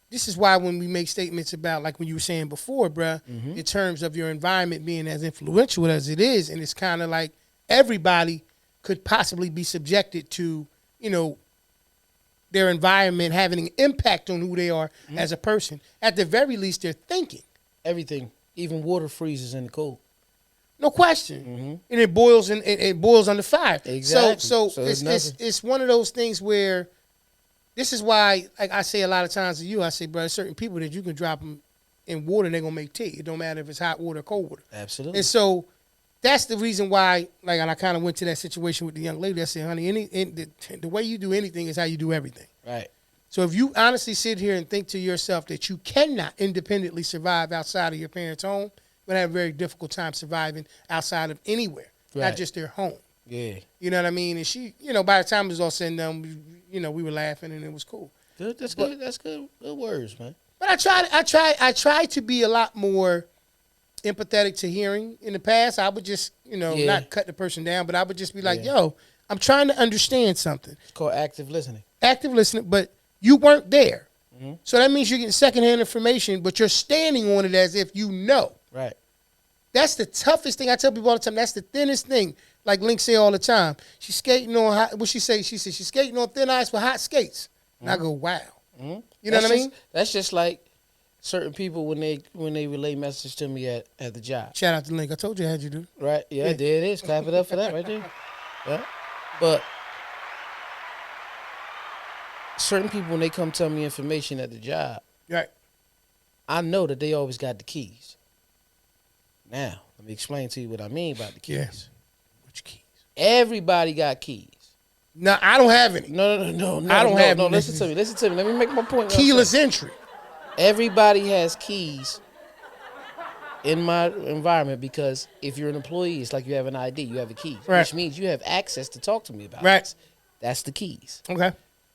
this is why when we make statements about, like when you were saying before, bruh, in terms of your environment being as influential as it is, and it's kind of like everybody could possibly be subjected to, their environment having an impact on who they are as a person. At the very least, they're thinking. Everything. Even water freezes in the cold. No question. And it boils and it boils under fire. Exactly. So it's it's one of those things where this is why, like I say a lot of times to you, I say, bro, there's certain people that you can drop them in water and they're gonna make tea. It don't matter if it's hot water or cold water. Absolutely. And so that's the reason why, like, and I kind of went to that situation with the young lady. I said, honey, the way you do anything is how you do everything. Right. So if you honestly sit here and think to yourself that you cannot independently survive outside of your parents' home, you're going to have a very difficult time surviving outside of anywhere, not Right. just their home. Yeah. You know what I mean? And she, by the time it was all said and done, we were laughing and it was cool. Good. That's good. That's good. Good words, man. But I tried to be a lot more empathetic to hearing. In the past, I would just, not cut the person down, but I would just be like, yo, I'm trying to understand something. It's called active listening. Active listening, but you weren't there. So that means you're getting secondhand information, but you're standing on it as if you know. Right. That's the toughest thing. I tell people all the time, that's the thinnest thing. Like Link say all the time. She's skating on what she say? She said she's skating on thin ice with hot skates. And I go, wow. You know what I mean? That's just like certain people when they relay message to me at the job. Shout out to Link. I told you I had you do. Right. Yeah, there it is. Clap it up for that right there. Yeah. But certain people, when they come tell me information at the job, Right. I know that they always got the keys. Now, let me explain to you what I mean by the keys. Yeah. Which keys? Everybody got keys. No, I don't have any. No. I don't have no. any. Listen to me. Let me make my point. Keyless entry. Everybody has keys in my environment because if you're an employee, it's like you have an ID. You have a key, Right. which means you have access to talk to me about Right. this. That's the keys. Okay.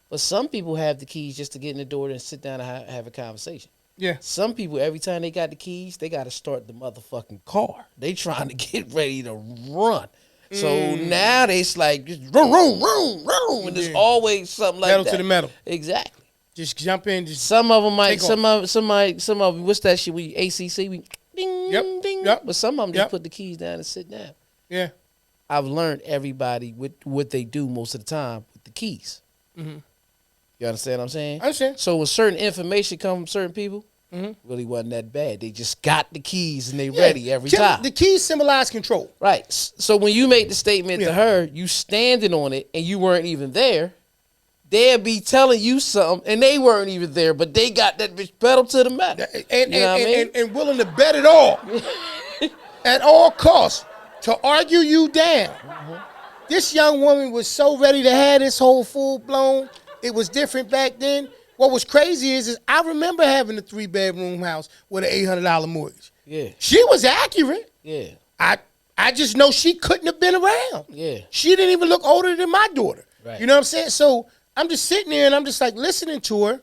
But some people have the keys just to get in the door and sit down and have a conversation. Yeah. Some people, every time they got the keys, they got to start the motherfucking car. They trying to get ready to run. So now it's like just room, and there's always something like Metal that. to the metal. Exactly. Just jump in. Just Some of them might, Take off. some of them, what's that shit? We ACC, we ding, Yep, ding. yep, But some of them yep. just put the keys down and sit down. yeah. I've learned everybody with what they do most of the time with the keys. You understand what I'm saying? I understand. So when certain information comes from certain people, really wasn't that bad. They just got the keys and they ready every time. The keys symbolize control. Right. So when you make the statement Yeah. to her, you standing on it and you weren't even there, they'll be telling you something and they weren't even there, but they got that bitch pedal to the metal. And, You know what I mean? and willing to bet it all at all costs to argue you down. This young woman was so ready to have this whole full blown. It was different back then. What was crazy is I remember having a 3-bedroom house with an $800 mortgage. Yeah. She was accurate. Yeah. I just know she couldn't have been around. Yeah. She didn't even look older than my daughter. Right. You know what I'm saying? So I'm just sitting there and I'm just like listening to her,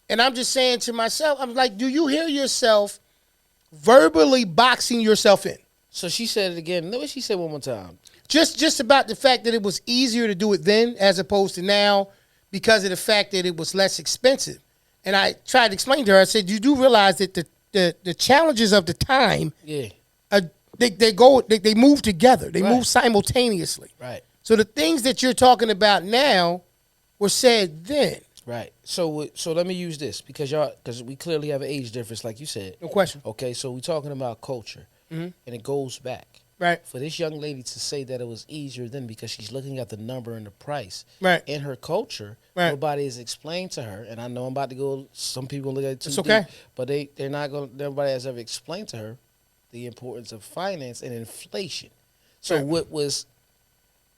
and I'm just saying to myself, I'm like, do you hear yourself verbally boxing yourself in? So she said it again. Know what she said one more time? Just about the fact that it was easier to do it then as opposed to now because of the fact that it was less expensive. And I tried to explain to her, I said, you do realize that the challenges of the time, Yeah. they move together. They Right. move simultaneously. Right. So the things that you're talking about now were said then. Right. So let me use this because we clearly have an age difference, like you said. No question. Okay. So we're talking about culture, and it goes back. Right. For this young lady to say that it was easier then because she's looking at the number and the price. Right. In her culture, Right. nobody has explained to her, and I know I'm about to go. Some people look at it too It's okay. deep, but they're not going. Nobody has ever explained to her the importance of finance and inflation. So Right. what was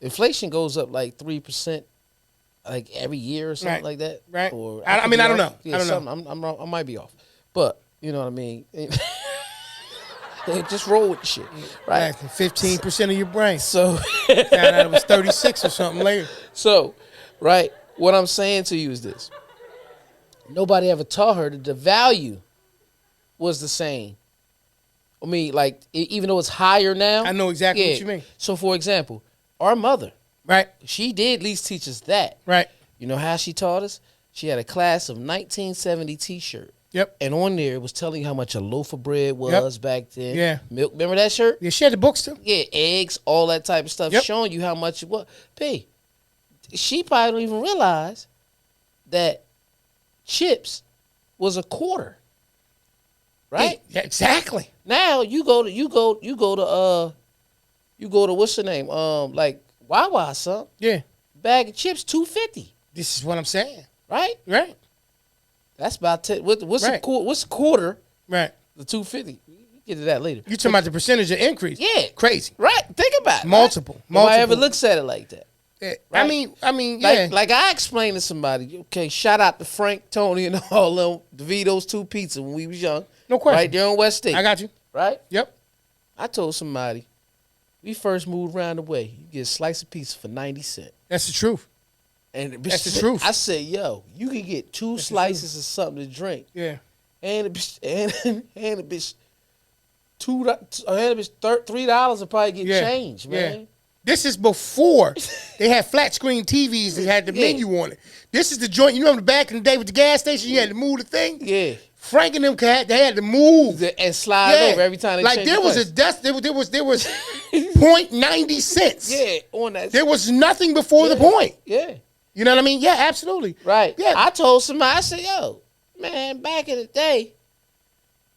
inflation goes up like 3%, like every year or something Right. like that. Right. Or I could mean, be I don't off. know. Yeah, I don't know. something. I'm wrong. I might be off, but you know what I mean. Just roll with the shit, right? 15% of your brain. So, Found out it was 36 or something later. so, right. What I'm saying to you is this: nobody ever taught her that the value was the same. I mean, like even though it's higher now, I know exactly what you mean. So, for example, our mother, Right. she did at least teach us that. Right. You know how she taught us? She had a class of 1970 T-shirt. Yep. And on there, it was telling you how much a loaf of bread was back then. Yeah. Milk. Remember that shirt? Yeah, she had the books too. Yeah, eggs, all that type of stuff, Yep. showing you how much it was. P, she probably don't even realize that chips was a quarter. right? Yeah, exactly. Now you go to what's the name? Like Wawa, son. Yeah. Bag of chips, $2.50. This is what I'm saying. Right? Right. That's about what's Right. what's a quarter? Right. The $2.50. We get to that later. You talking about the percentage of increase? Yeah. Crazy. Right. Think about it. Multiple. Right? Nobody ever Multiple. looks at it like that. Yeah. Right. I mean, yeah. Like I explained to somebody, okay, shout out to Frank, Tony, and all them, DeVito's Two Pizza when we was young. No question. Right there on West State. I got you. Right? Yep. I told somebody, we first moved around the way, you get a slice of pizza for 90 cents. That's the truth. And the bitch That's the said- truth. I said, yo, you can get two slices of something to drink. Yeah. And the bitch, and the bitch, $3 will probably get Yeah. changed, man. Yeah. This is before they had flat screen TVs that had the Yeah. menu on it. This is the joint. You remember back in the day with the gas station, you had to move the thing. Yeah. Frank and them they had to move. And slide over every time they like changed there the was price. a there was 0.90 cents. Yeah, on that. There was nothing before the point. Yeah. You know what I mean? Yeah, absolutely. Right. Yeah. I told somebody, I said, yo, man, back in the day,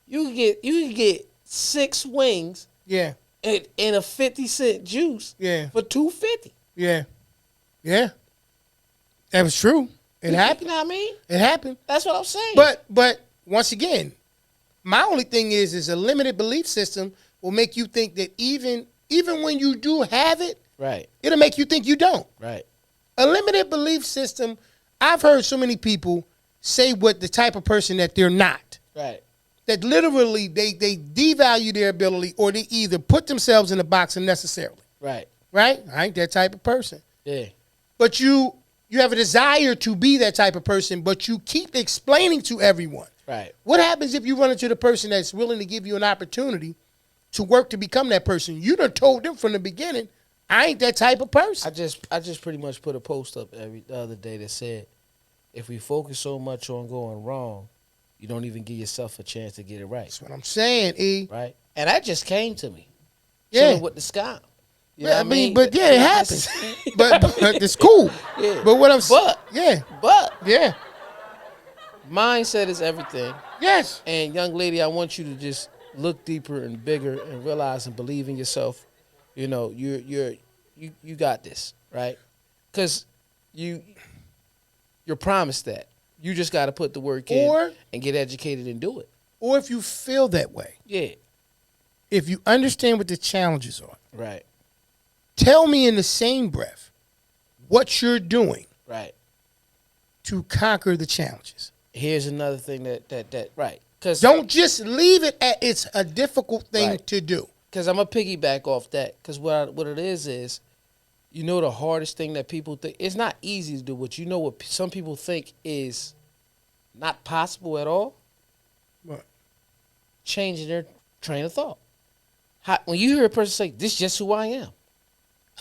you could get 6 wings Yeah. and a 50-cent juice Yeah. for $2.50. Yeah. Yeah. That was true. It happened. You know what I mean? It happened. That's what I'm saying. But once again, my only thing is a limited belief system will make you think that even when you do have it, right. it'll make you think you don't. Right. A limited belief system, I've heard so many people say what the type of person that they're not. Right. That literally they devalue their ability or they either put themselves in a box unnecessarily. Right. Right? I ain't that type of person. Yeah. But you have a desire to be that type of person, but you keep explaining to everyone. Right. What happens if you run into the person that's willing to give you an opportunity to work to become that person? You done told them from the beginning, I ain't that type of person. I just pretty much put a post up the other day that said, if we focus so much on going wrong, you don't even give yourself a chance to get it right. That's what I'm saying, E. Right. And that just came to me. Yeah. Chilling with the scam. You know what I mean? But yeah, it happens. but it's cool. Yeah. But what I'm But yeah, but yeah, mindset is everything. yes, And young lady, I want you to just look deeper and bigger and realize and believe in yourself. You know, you got this, right? Because you're promised that. You just got to put the work in and get educated and do it. or if you feel that way, Yeah. if you understand what the challenges are, Right. tell me in the same breath what you're doing Right. to conquer the challenges. Here's another thing that right. Because Don't just leave it at it's a difficult thing Right. to do. I'm going to piggyback off that. Because what it is, you know, the hardest thing that people think, it's not easy to do, but you know what some people think is not possible at all? What? Changing their train of thought. When you hear a person say, this is just who I am.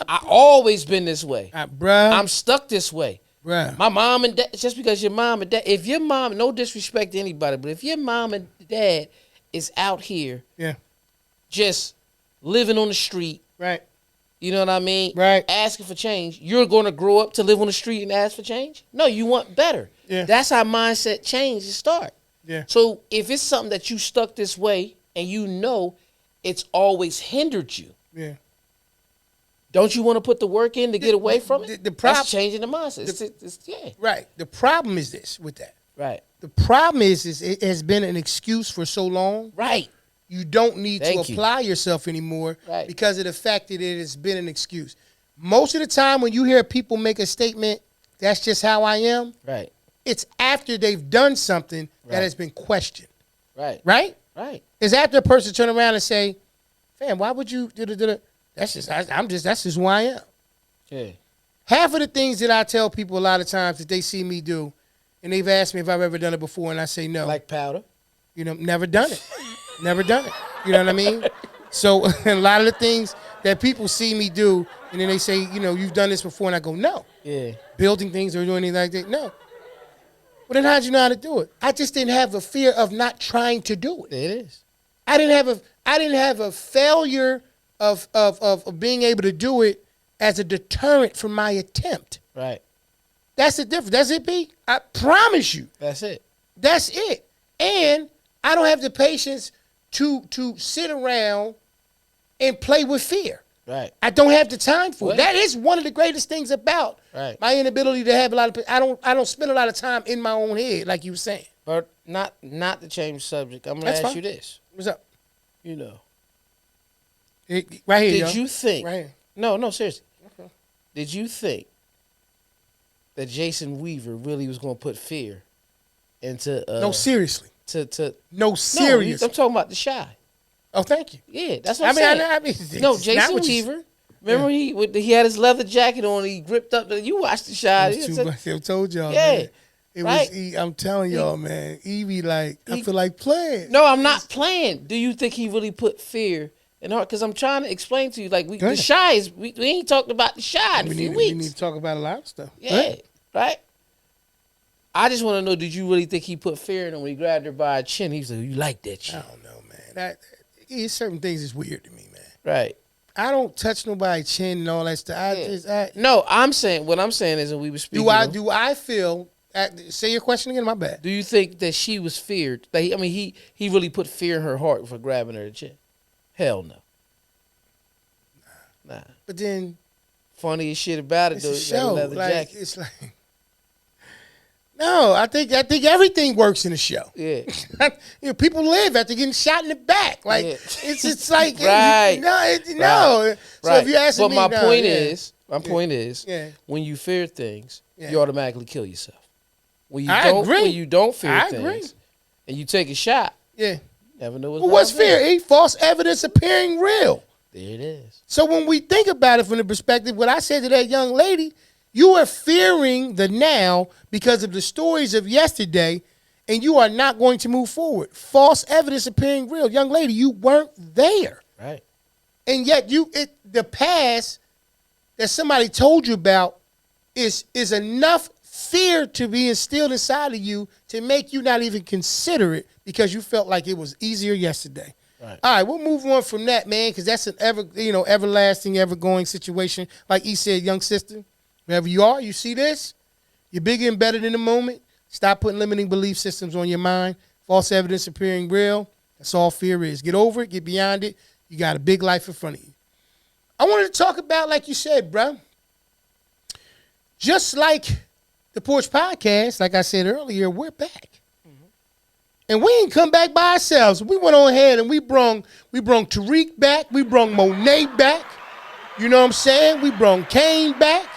I always been this way. Bruh, I'm stuck this way. bruh. My mom and dad, just because your mom and dad, if your mom, no disrespect to anybody, but if your mom and dad is out here Yeah, just living on the street, right. you know what I mean? Right. Asking for change, you're going to grow up to live on the street and ask for change? No, you want better. Yeah. That's how mindset changes start. Yeah. So if it's something that you stuck this way and you know it's always hindered you, Yeah. don't you want to put the work in to get away from it? The That's changing the mindset. Yeah. Right. The problem is this with that. Right. The problem is it has been an excuse for so long. Right. You don't need Thank to you. apply yourself anymore Right. because of the fact that it has been an excuse. Most of the time when you hear people make a statement, that's just how I am, Right. it's after they've done something that Right. has been questioned. Right. Right? Right. It's after a person turn around and say, fam, why would you that's just who I am. Yeah. Half of the things that I tell people a lot of times that they see me do, and they've asked me if I've ever done it before, and I say no. Like powder. You know, never done it. Never done it. You know what I mean? So a lot of the things that people see me do, and then they say, you know, you've done this before, and I go, no. Yeah. Building things or doing anything like that, no. Well, then how'd you know how to do it? I just didn't have a fear of not trying to do it. It is. I didn't have a failure of being able to do it as a deterrent from my attempt. Right. That's the difference. That's it, B. I promise you. That's it. That's it. And I don't have the patience to sit around and play with fear. Right. I don't have the time for it. Right. That is one of the greatest things about my inability to have a lot of. I don't spend a lot of time in my own head, like you were saying. But not to change the subject. I'm gonna ask you this. What's up? You know. Right here. Did you think? Right here. No, seriously. Okay. Did you think that Jason Weaver really was gonna put fear into? No, seriously. No, serious. I'm talking about the Shy. Oh, thank you. Yeah, that's what I'm saying. No, Jason Weaver. Remember he had his leather jacket on. He gripped up. You watched the Shy. I told y'all. Yeah. Man. It was. I'm telling y'all, man. He be like, I feel like playing. No, I'm not playing. Do you think he really put fear in her? Because I'm trying to explain to you, like the Shy is. We ain't talked about the Shy in a few weeks. We need to talk about a lot of stuff. Yeah, right. I just want to know: did you really think he put fear in her when he grabbed her by her chin? He said, "You like that shit?" I don't know, man. Certain things is weird to me, man. Right. I don't touch nobody's chin and all that stuff. No, I'm saying what I'm saying is, when we were speaking. Do I feel? Say your question again. My bad. Do you think that she was feared? That he really put fear in her heart for grabbing her chin? Hell no. Nah. But then, funniest shit about it, it's though, a show. leather Like jacket. it's like. No, I think everything works in a show. Yeah. People live after getting shot in the back. Like it's like right. No. So if you ask me, my point is, when you fear things, you Yeah. automatically kill yourself. When you agree. When you don't fear I things, agree. and you take a shot, yeah, you never know what's fear? False evidence appearing real. There it is. So when we think about it from the perspective, what I said to that young lady, you are fearing the now because of the stories of yesterday, and you are not going to move forward. False evidence appearing real. Young lady, you weren't there. Right. And yet the past that somebody told you about is enough fear to be instilled inside of you to make you not even consider it because you felt like it was easier yesterday. Right. All right, we'll move on from that, man, because that's an everlasting, ever-going situation. Like he said, young sister, wherever you are, you see this, you're bigger and better than the moment. Stop putting limiting belief systems on your mind. False evidence appearing real. That's all fear is. Get over it. Get beyond it. You got a big life in front of you. I wanted to talk about, like you said, bro, just like the Porch Podcast, like I said earlier, we're back. And we ain't come back by ourselves. We went on ahead and we brung Tariq back. We brung Monet back. You know what I'm saying? We brung Kane back.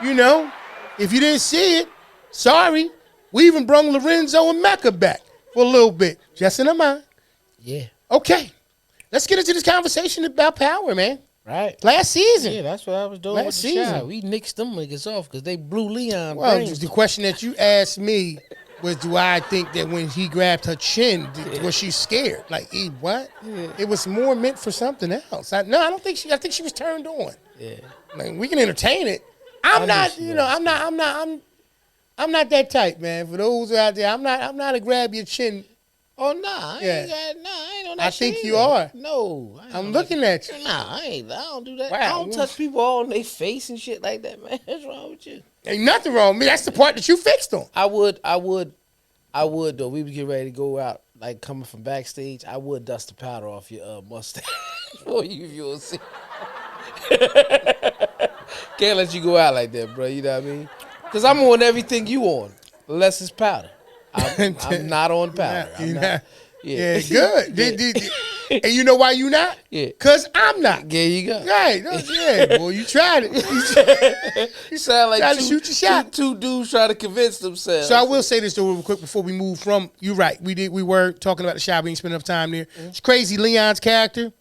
You know, if you didn't see it, sorry. We even brung Lorenzo and Mecca back for a little bit. Just in our mind. Yeah. Okay. Let's get into this conversation about power, man. Right. Last season. Yeah, that's what I was doing Last with the season. Shy. We nixed them niggas off because they blew Leon. Well, brains. the question that you asked me was, do I think that when he grabbed her chin, was she scared? Like, what? Yeah. It was more meant for something else. I think she was turned on. Yeah. Like, we can entertain it. I'm not that type, man. For those out there, I'm not a grab your chin. Oh, nah. I ain't on that I shit think you are. No. I'm looking at you. Nah, I don't do that. Wow. I don't touch people all on their face and shit like that, man. What's wrong with you? Ain't nothing wrong with me. That's the part that you fixed on. I would though. We would get ready to go out, like coming from backstage. I would dust the powder off your mustache for you if you will see. Can't let you go out like that, bro. You know what I mean? Because I'm on everything you on, unless it's powder. I'm not on powder. Yeah, good. And you know why you not? Yeah. Because I'm not. There you go. Right. Yeah, boy, you tried it. You sound like Try to shoot your shot. Two dudes trying to convince themselves. So I will say this though real quick before we move from, you're right. We were talking about the Shy. We didn't spend enough time there. Mm-hmm. It's crazy. Leon's character,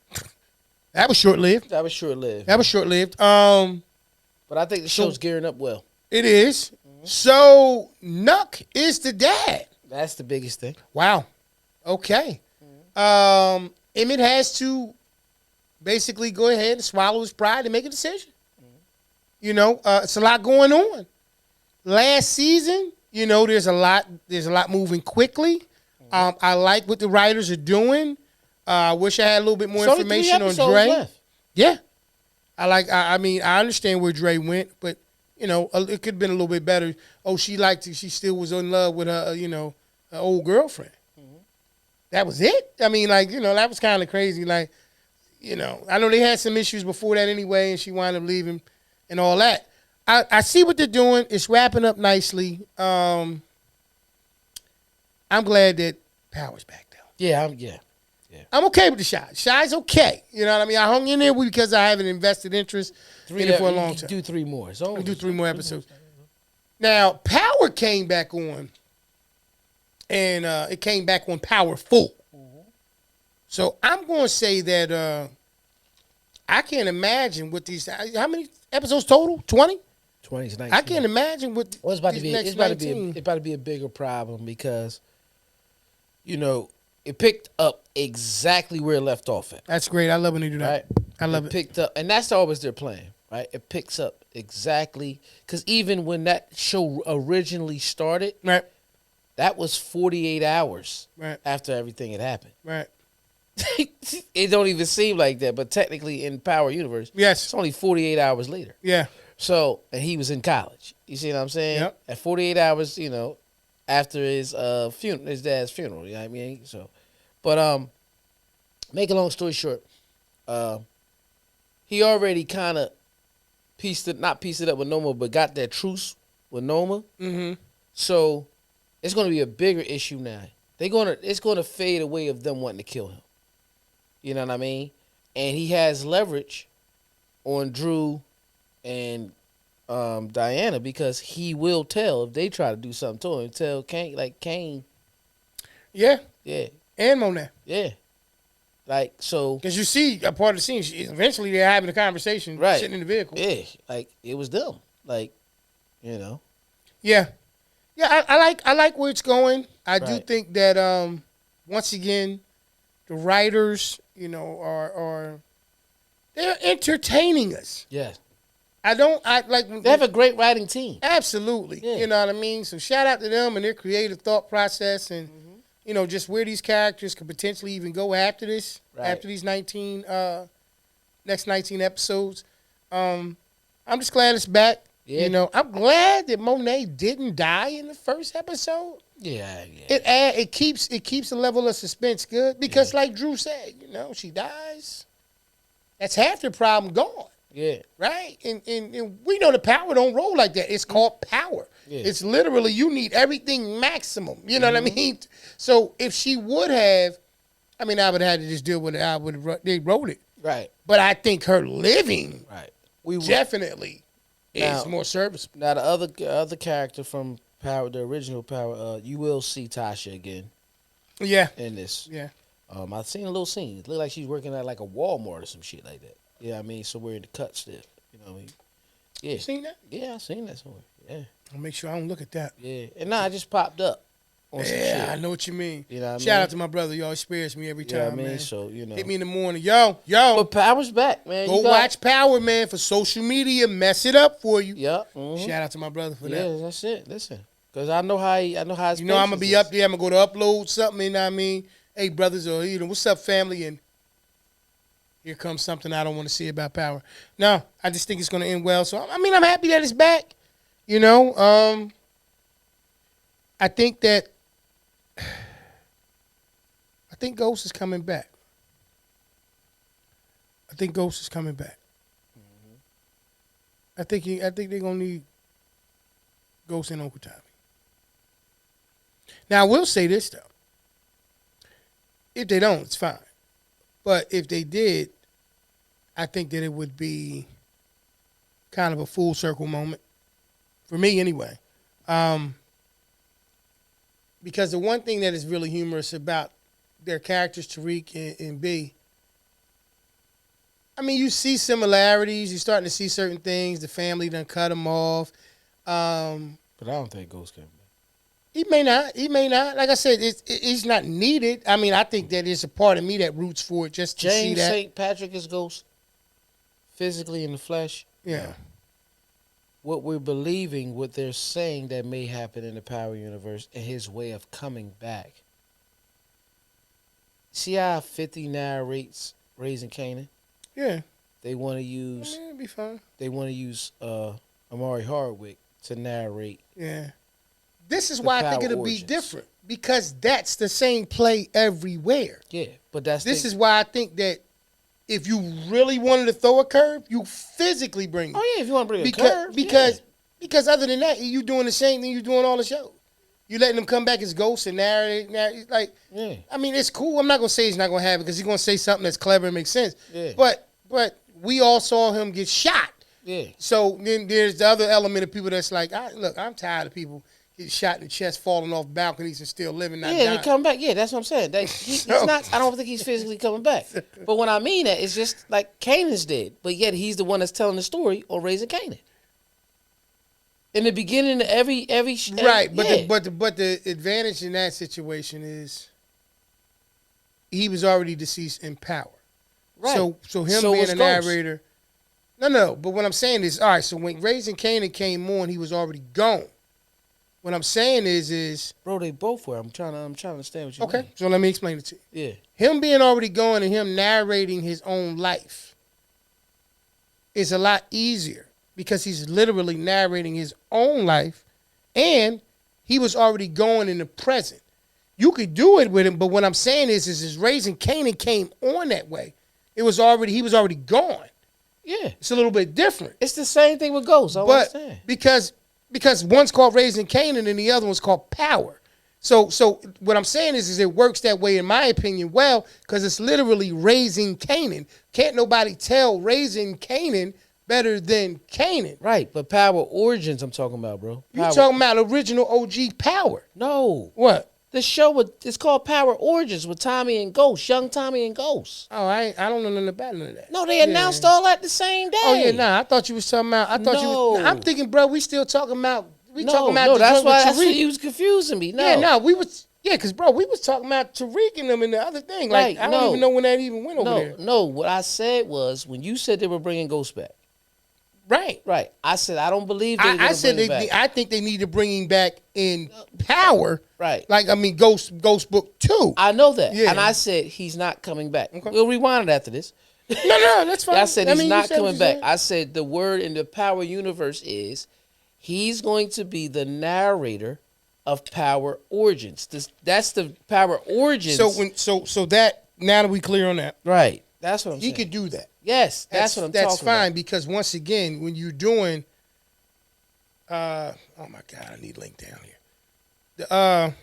that was short-lived. That was short-lived. But I think the show's gearing up well. It is. Mm-hmm. So Nuck is the dad. That's the biggest thing. Wow. Okay. Emmett has to basically go ahead and swallow his pride and make a decision. You know, it's a lot going on. Last season, you know, there's a lot moving quickly. I like what the writers are doing. I wish I had a little bit more information on Dre. Left. Yeah. I mean, I understand where Dre went, but you know, it could have been a little bit better. Oh, she still was in love with her, her old girlfriend. that was it. I mean, like, that was kind of crazy. Like, I know they had some issues before that anyway, and she wound up leaving and all that. I see what they're doing. It's wrapping up nicely. I'm glad that Power's back though. Yeah, I'm okay with the Shy. Shy's okay. You know what I mean? I hung in there because I have an invested interest in it for a long time. Do 3 more. We'll do 3 more episodes. Now, Power came back on, and it came back on powerful. So I'm going to say that I can't imagine what these. How many episodes total? 20? 20's 19. I can't imagine what. Well, it's about to be a bigger problem because, it picked up exactly where it left off at. That's great. I love when they do that. Right? I love it. Picked up, and that's always their plan, right? It picks up exactly because even when that show originally started, Right. that was 48 hours Right. after everything had happened. Right. It don't even seem like that, but technically in Power Universe, Yes. it's only 48 hours later. Yeah. So, and he was in college. You see what I'm saying? Yep. At 48 hours, after his funeral, his dad's funeral. You know what I mean? So, but make a long story short, he already kind of not pieced it up with Noma, but got that truce with Noma. Mm-hmm. So, it's going to be a bigger issue now. It's going to fade away of them wanting to kill him. You know what I mean? And he has leverage on Drew and Diana because he will tell if they try to do something to him. Tell Kane. Yeah. Yeah. And Monet. Yeah. Like, so. Because you see a part of the scene, eventually they're having a conversation sitting in the vehicle. Yeah. Like, it was them. Like, Yeah. Yeah, I like where it's going. I do think that once again, the writers, are they're entertaining us. Yeah. I like. They have a great writing team. Absolutely. Yeah. You know what I mean? So shout out to them and their creative thought process and just where these characters could potentially even go after this, after these next 19 episodes. I'm just glad it's back. Yeah. I'm glad that Monet didn't die in the first episode. Yeah. It keeps the level of suspense good because, like Drew said, she dies. That's half the problem gone. Yeah. Right? And we know the Power don't roll like that. It's called Power. Yeah. It's literally you need everything maximum. You know what I mean? So if she would have, I would have had to just deal with it. They wrote it. Right. But I think her living definitely is more serviceable. Now the other character from Power, the original Power, you will see Tasha again. Yeah. In this. Yeah. I've seen a little scene. It looked like she's working at like a Walmart or some shit like that. Yeah, I mean, somewhere in the cut still. You know what I mean? Yeah. You seen that? Yeah, I seen that somewhere. Yeah. I'll make sure I don't look at that. Yeah. And I just popped up on some shit. Yeah, I know what you mean. You know what I mean? Shout out to my brother. Y'all spares me every time, man. So, hit me in the morning. Yo. But Power's back, man. Go watch Power, man, for social media. Mess it up for you. Yeah. Shout out to my brother for that. Yeah, that's it. Listen. Because I know how it's I'm going to be up there. I'm going to go to upload something, you know what I mean? Hey, brothers, or, what's up, family? And here comes something I don't want to see about Power. No, I just think it's going to end well. So, I'm happy that it's back. I think Ghost is coming back. I think they're going to need Ghost and Uncle Tommy. Now, I will say this, though. If they don't, it's fine. But if they did, I think that it would be kind of a full circle moment. For me, anyway. Because the one thing that is really humorous about their characters, Tariq and B, you see similarities. You're starting to see certain things. The family done cut them off. But I don't think Ghost can. He may not. Like I said, it's not needed. I think that there's a part of me that roots for it just to see that. James St. Patrick is Ghost, physically in the flesh. Yeah. What we're believing, what they're saying that may happen in the Power universe, and his way of coming back. See how 50 narrates Raising Kanan? Yeah. They want to use. It'll be fine. They want to use Amari Hardwick to narrate. Yeah. This is why I think it'll be different. because that's the same play everywhere. Yeah, but This is why I think that if you really wanted to throw a curve, you physically bring it. Oh yeah, if you want to bring because, a curve, because other than that, you doing the same thing you doing all the show. You letting them come back as ghosts and narrate. Like, yeah. I mean, it's cool. I'm not gonna say he's not gonna have it because he's gonna say something that's clever and makes sense. Yeah. But we all saw him get shot. Yeah. So then there's the other element of people that's like, look, I'm tired of people getting shot in the chest, falling off balconies, and still living. Not Yeah, dying. and come back. Yeah, that's what I'm saying. He's not. I don't think he's physically coming back. But when I mean that, it's just like Canaan's dead, but yet he's the one that's telling the story on raising Canaan. In the beginning of every right, but yeah. the advantage in that situation is he was already deceased in power. Right. So him So being was a Ghost. narrator. No. But what I'm saying is, all right. So when Raising Canaan came on, he was already gone. What I'm saying is, Bro, they both were. I'm trying to understand what you okay. mean. So let me explain it to you. Yeah. Him being already gone and him narrating his own life is a lot easier because he's literally narrating his own life, and he was already gone in the present. You could do it with him, but what I'm saying is Raising Canaan came on that way. He was already gone. Yeah. It's a little bit different. It's the same thing with Ghost. I But understand. because one's called Raising Canaan and the other one's called Power. So what I'm saying is it works that way in my opinion well because it's literally raising Canaan. Can't nobody tell Raising Canaan better than Canaan. Right, but Power Origins I'm talking about, bro. You Power. talking about original OG Power. No. What? The show it's called Power Origins with Tommy and Ghost, young Tommy and Ghost. Oh, I don't know nothing about none of that. No, they announced all that the same day. Oh yeah, nah. I thought you was talking about. No. I'm thinking, bro. We still talking about. No, the that's joint why with that's what Tariq. you was confusing me. No. Yeah, no, we was. Yeah, because, bro, we was talking about Tariq and them and the other thing. Like, Right, I don't no. even know when that even went over there. No, what I said was when you said they were bringing Ghost back. Right. Right. I said I don't believe they're I said bring him back. I think they need to bring him back in Power. Right. Like, I mean, Ghost Book 2. I know that. Yeah. And I said he's not coming back. Okay. We'll rewind it after this. No, that's fine. I said he's you not said what coming you back. said. I said the word in the Power universe is he's going to be the narrator of Power Origins. That's the Power Origins. So that, now that we clear on that, right. That's what I'm saying. he could do that. Yes, that's what I'm talking about. That's fine because once again, when you're doing, oh my God, I need link down here. The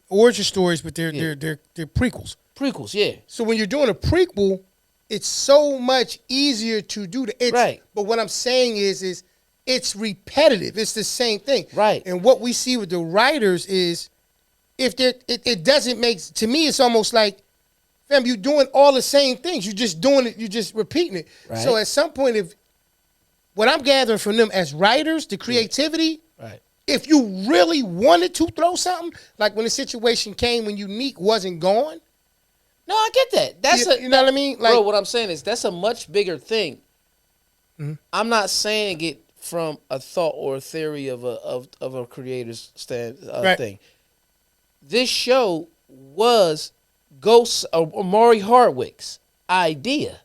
origin stories, but they're prequels. Prequels, yeah. So when you're doing a prequel, it's so much easier to do that. Right. But what I'm saying is it's repetitive. It's the same thing. Right. And what we see with the writers is if it doesn't make, to me, it's almost like, fam, you're doing all the same things. You're just doing it. You're just repeating it. Right. So at some point, if what I'm gathering from them as writers, the creativity, Right. if you really wanted to throw something, like when the situation came when Unique wasn't gone, No, I get that. That's you know what I mean? Like, bro, what I'm saying is that's a much bigger thing. Mm-hmm. I'm not saying it from a thought or a theory of a creator's Right. thing. This show was Ghost Maury Hardwick's idea,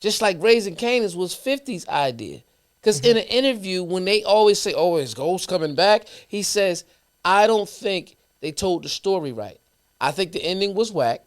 just like Raising Canaan's was 50's idea. Because in an interview, when they always say, "Oh, is Ghost coming back?" he says, "I don't think they told the story right. I think the ending was whack."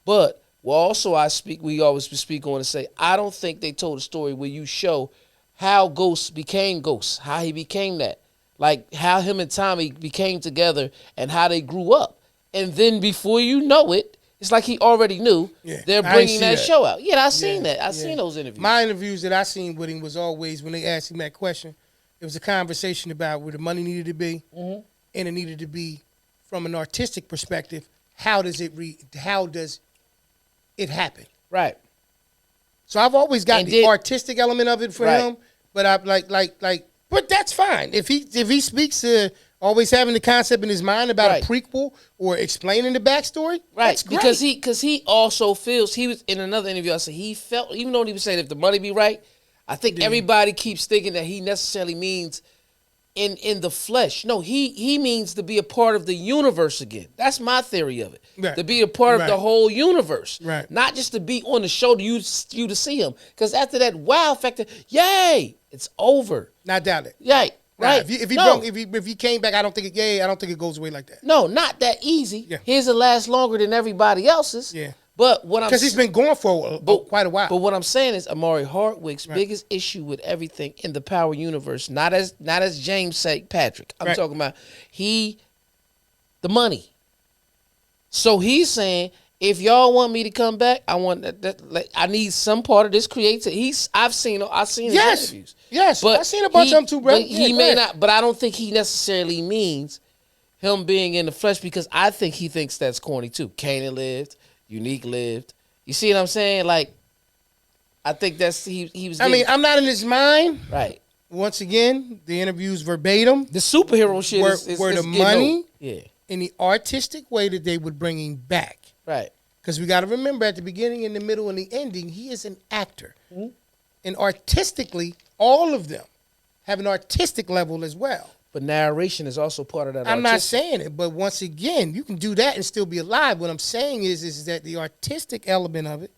But we always speak on and say, I don't think they told a story where you show how Ghost became Ghost, how he became that. Like how him and Tommy became together and how they grew up. And then before you know it, it's like he already knew they're I bringing see that that. show out. Yeah, I seen Yeah, that. I seen those interviews. my interviews that I seen with him was always when they asked him that question, it was a conversation about where the money needed to be, and it needed to be from an artistic perspective. How does it happen? Right. So I've always got And the did- artistic element of it for Right. him, but I but that's fine if he speaks to always having the concept in his mind about Right. a prequel or explaining the backstory. Right, That's great. because he also feels, he was in another interview, I said he felt, even though he was saying if the money be right, I think everybody keeps thinking that he necessarily means in the flesh. No, he means to be a part of the universe again. That's my theory of it. Right. To be a part of the Right. whole universe. Right. Not just to be on the show to you to see him. Because after that wow factor, yay, it's over. Not doubt it. Yay. Right. If he came back, I don't think it goes away like that. No, not that easy. Yeah. His will last longer than everybody else's. Yeah. But what I'm Because he's been going for quite a while. But what I'm saying is Amari Hardwick's biggest issue with everything in the Power universe, not as James St. Patrick. I'm talking about the money. So he's saying, if y'all want me to come back, I want I need some part of this creativity. I've seen his interviews. Yes, but I've seen a bunch of them too, bro. But he may not. But I don't think he necessarily means him being in the flesh, because I think he thinks that's corny too. Kanan lived, Unique lived. You see what I'm saying? Like, I think that's he was. I mean, I'm not in his mind. Right. Once again, the interviews verbatim. The superhero shit were is the money, old. Yeah, in the artistic way that they would bring him back. right. Because we got to remember, at the beginning, in the middle, and the ending, he is an actor. Mm-hmm. And artistically, all of them have an artistic level as well. But narration is also part of that. I'm not saying it, but once again, you can do that and still be alive. What I'm saying is that the artistic element of it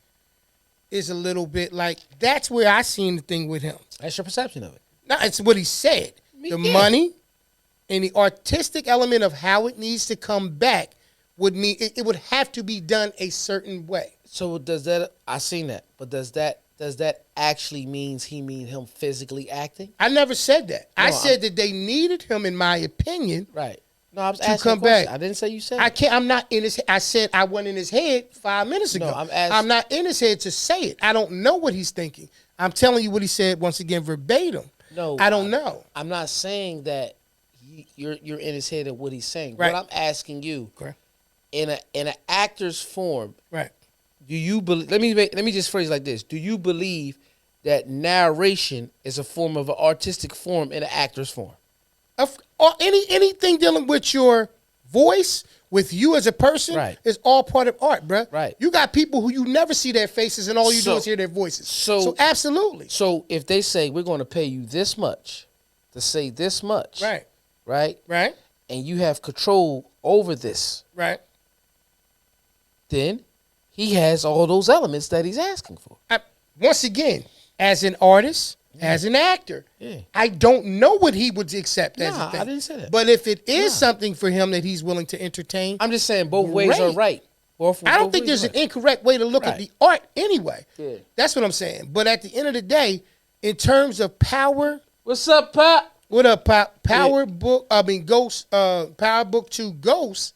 is a little bit like, that's where I seen the thing with him. That's your perception of it. No, it's what he said. The money and the artistic element of how it needs to come back would mean it would have to be done a certain way. So does that? I seen that, but does that actually means him physically acting? I never said that. No, I said that they needed him, in my opinion. Right. No, I was to asking come back. I didn't say you said. I can't. I'm not in his. I said I went in his head 5 minutes ago. No, I'm not in his head to say it. I don't know what he's thinking. I'm telling you what he said once again verbatim. No, I don't know. I'm not saying that you're in his head of what he's saying. Right. What I'm asking you. Okay. In an actor's form, right? Do you believe? Let me just phrase it like this: do you believe that narration is a form of an artistic form in an actor's form? Or anything dealing with your voice, with you as a person, right, is all part of art, bro. Right. You got people who you never see their faces, and all you do is hear their voices. So absolutely. So if they say we're going to pay you this much to say this much, right, and you have control over this, right. Then he has all those elements that he's asking for. Once again, as an artist, as an actor, I don't know what he would accept as a thing. I didn't say that. But if it is something for him that he's willing to entertain, I'm just saying both ways are right. I don't think there's an incorrect way to look at the art anyway. Yeah. That's what I'm saying. But at the end of the day, in terms of power, what's up, Pop? What up, Pop? Ghost. Power Book 2 Ghost.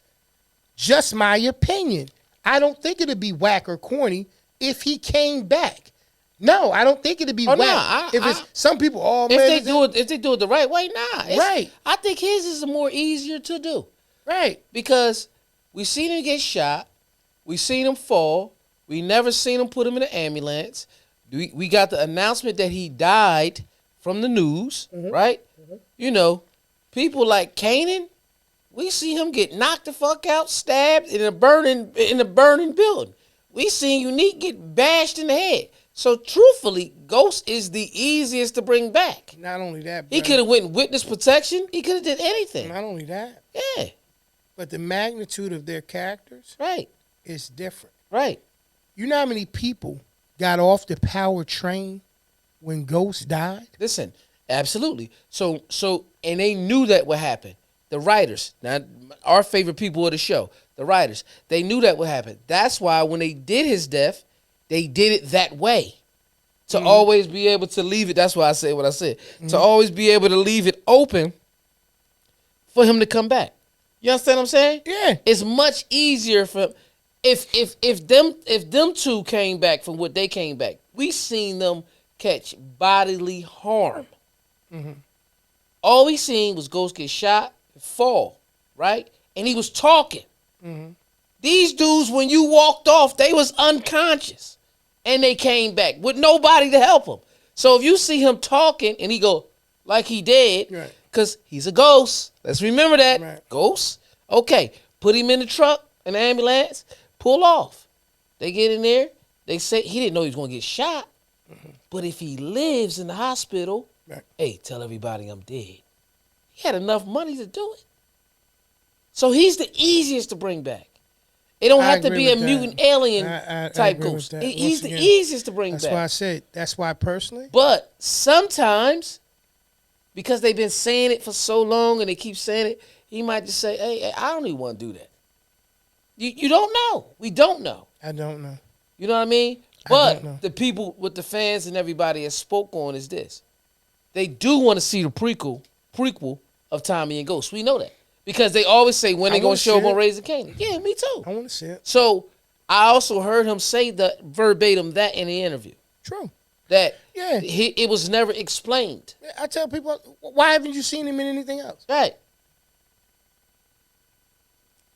Just my opinion. I don't think it'd be whack or corny if he came back. No, I don't think it'd be whack. No, some people, if they do it the right way, right. I think his is more easier to do, right? Because we seen him get shot, we seen him fall, we never seen him put him in an ambulance. We got the announcement that he died from the news, right? Mm-hmm. You know, people like Kanan. We see him get knocked the fuck out, stabbed in a burning building. We seen Unique get bashed in the head. So truthfully, Ghost is the easiest to bring back. Not only that, bro. He could have went witness protection. He could have did anything. Not only that. Yeah. But the magnitude of their characters, is different. Right. You know how many people got off the power train when Ghost died? Listen, absolutely. So and they knew that would happen. The writers, now our favorite people of the show, the writers, they knew that would happen. That's why when they did his death, they did it that way. To always be able to leave it. That's why I said what I said. To always be able to leave it open for him to come back. You understand what I'm saying? Yeah. It's much easier for if them two came back from what they came back. We seen them catch bodily harm. Mm-hmm. All we seen was Ghost get shot, fall, right? And he was talking. Mm-hmm. These dudes, when you walked off, they was unconscious. And they came back with nobody to help him. So if you see him talking and he go like he did, because he's a ghost. Let's remember that. Right. Ghost. Okay, put him in the truck, an ambulance, pull off. They get in there. They say he didn't know he was going to get shot. Mm-hmm. But if he lives in the hospital, hey, tell everybody I'm dead. He had enough money to do it. So he's the easiest to bring back. It don't have to be a mutant alien type ghost. He's the easiest to bring back. That's why I said, that's why personally. But sometimes because they've been saying it for so long and they keep saying it, he might just say, hey, I don't even want to do that. You don't know. We don't know. I don't know. You know what I mean? I don't But know. the people with the fans and everybody has spoke on is this. They do want to see the prequel of Tommy and Ghost. We know that. Because they always say when they going to show up on Raising Kanan. Yeah, me too. I want to see it. So I also heard him say that verbatim that in the interview. True. That Yeah. it was never explained. I tell people, why haven't you seen him in anything else? Right.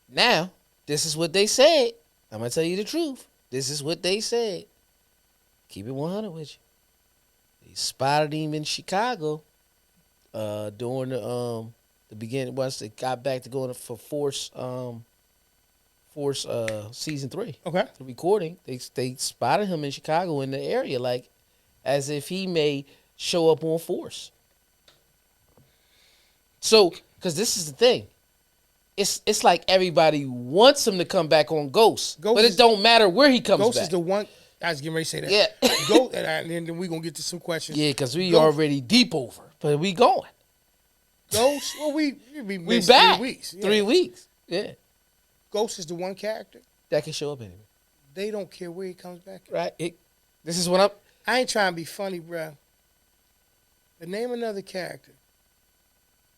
Now, this is what they said. I'm going to tell you the truth. This is what they said. Keep it 100 with you. They spotted him in Chicago during the beginning, once they got back to going for Force season 3. Okay. The recording. They spotted him in Chicago in the area, like as if he may show up on Force. So, because this is the thing. It's like everybody wants him to come back on Ghost but it don't matter where he comes Ghost back. is the one. I was getting ready to say that. Yeah. Ghost, and then we're going to get to some questions. Yeah, because we Ghost- already deep over, but we going. Ghost, well, we back. 3 weeks. Yeah. 3 weeks. Yeah. Ghost is the one character. That can show up anywhere. They don't care where he comes back. Right? This is what I ain't trying to be funny, bro. But name another character.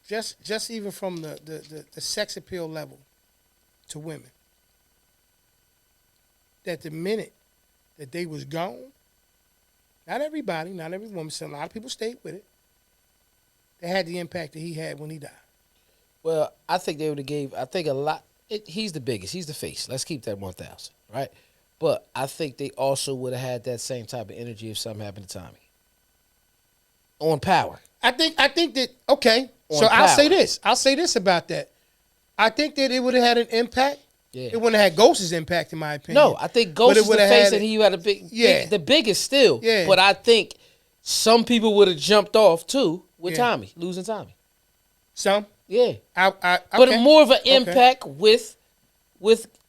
Just even from the sex appeal level to women. That the minute that they was gone, not everybody, not every woman, so a lot of people stayed with it. They had the impact that he had when he died. Well, I think they would have gave, I think a lot, he's the biggest. He's the face. Let's keep that 1,000, right? But I think they also would have had that same type of energy if something happened to Tommy. On Power. I think that, okay, On so I'll Power. say this about that. I think that it would have had an impact. Yeah. It wouldn't have had Ghost's impact, in my opinion. No, I think Ghost But it is the would've face had- and he had a the biggest still. Yeah. But I think some people would have jumped off too with Yeah. Tommy, losing Tommy. Some? Yeah. Okay. But more of an Okay. impact with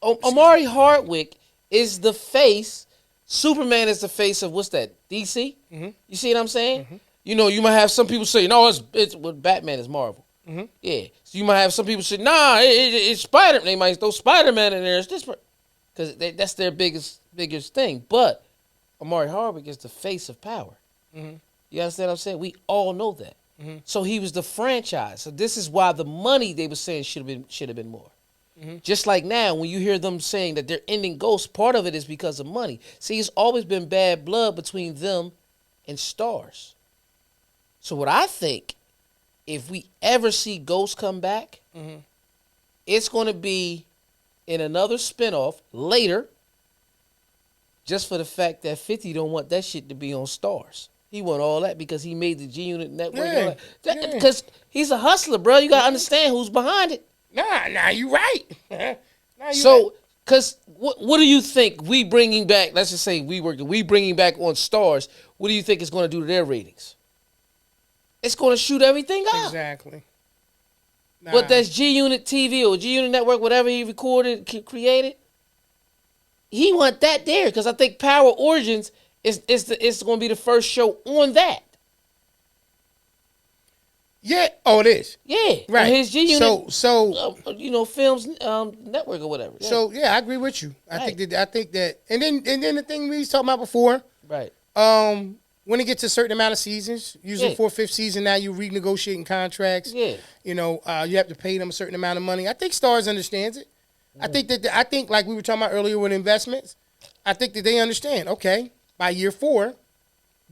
Omari Hardwick is the face. Superman is the face of what's that? DC. Mm-hmm. You see what I'm saying? You know, you might have some people say, no, it's well, Batman is Marvel. Mm-hmm. Yeah. So you might have some people say, nah, it's Spider. They might throw Spider-Man in there. It's this because that's their biggest thing. But Omari Hardwick is the face of Power. Mm-hmm. You understand what I'm saying? We all know that. Mm-hmm. So he was the franchise. So this is why the money they were saying should have been more. Mm-hmm. Just like now, when you hear them saying that they're ending Ghost, part of it is because of money. See, it's always been bad blood between them and Stars. So what I think, if we ever see Ghost come back, Mm-hmm. it's going to be in another spinoff later, just for the fact that 50 don't want that shit to be on Stars. He want all that because he made the G-Unit network. Yeah, Yeah. Because he's a hustler, bro. You got to understand who's behind it. Nah, you right. Nah, you right. So, because what do you think we bringing back, let's just say we bringing back on Stars, what do you think it's going to do to their ratings? It's going to shoot everything out. Exactly. Nah. But that's G-Unit TV or G-Unit Network, whatever he recorded, created, he want that there because I think Power Origins is going to be the first show on that. Yeah. Oh, it is. Yeah. Right. On his G-Unit, So Films Network or whatever. Yeah. So yeah, I agree with you. I Right. think that, and then the thing we was talking about before, Right. when it gets to a certain amount of seasons, usually Yeah. 4th, 5th season, now you're renegotiating contracts. Yeah. You know, you have to pay them a certain amount of money. I think Stars understands it. I think like we were talking about earlier with investments, I think that they understand. Okay, by year 4,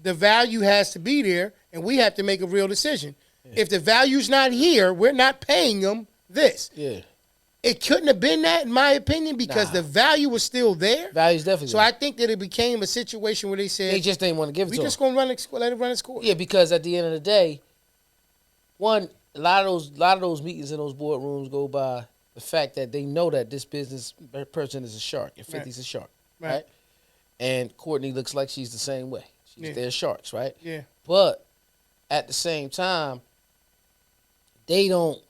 the value has to be there, and we have to make a real decision. If the value's not here, we're not paying them this. Yeah. It couldn't have been that, in my opinion, because Nah. the value was still there. Value's definitely. So I think that it became a situation where they said, they just didn't want to give it we to just him. gonna let it run its course. Yeah, because at the end of the day, a lot of those meetings in those boardrooms go by the fact that they know that this business person is a shark and 50's a shark, right? And Courtney looks like she's the same way. They're sharks, right? Yeah. But at the same time, they don't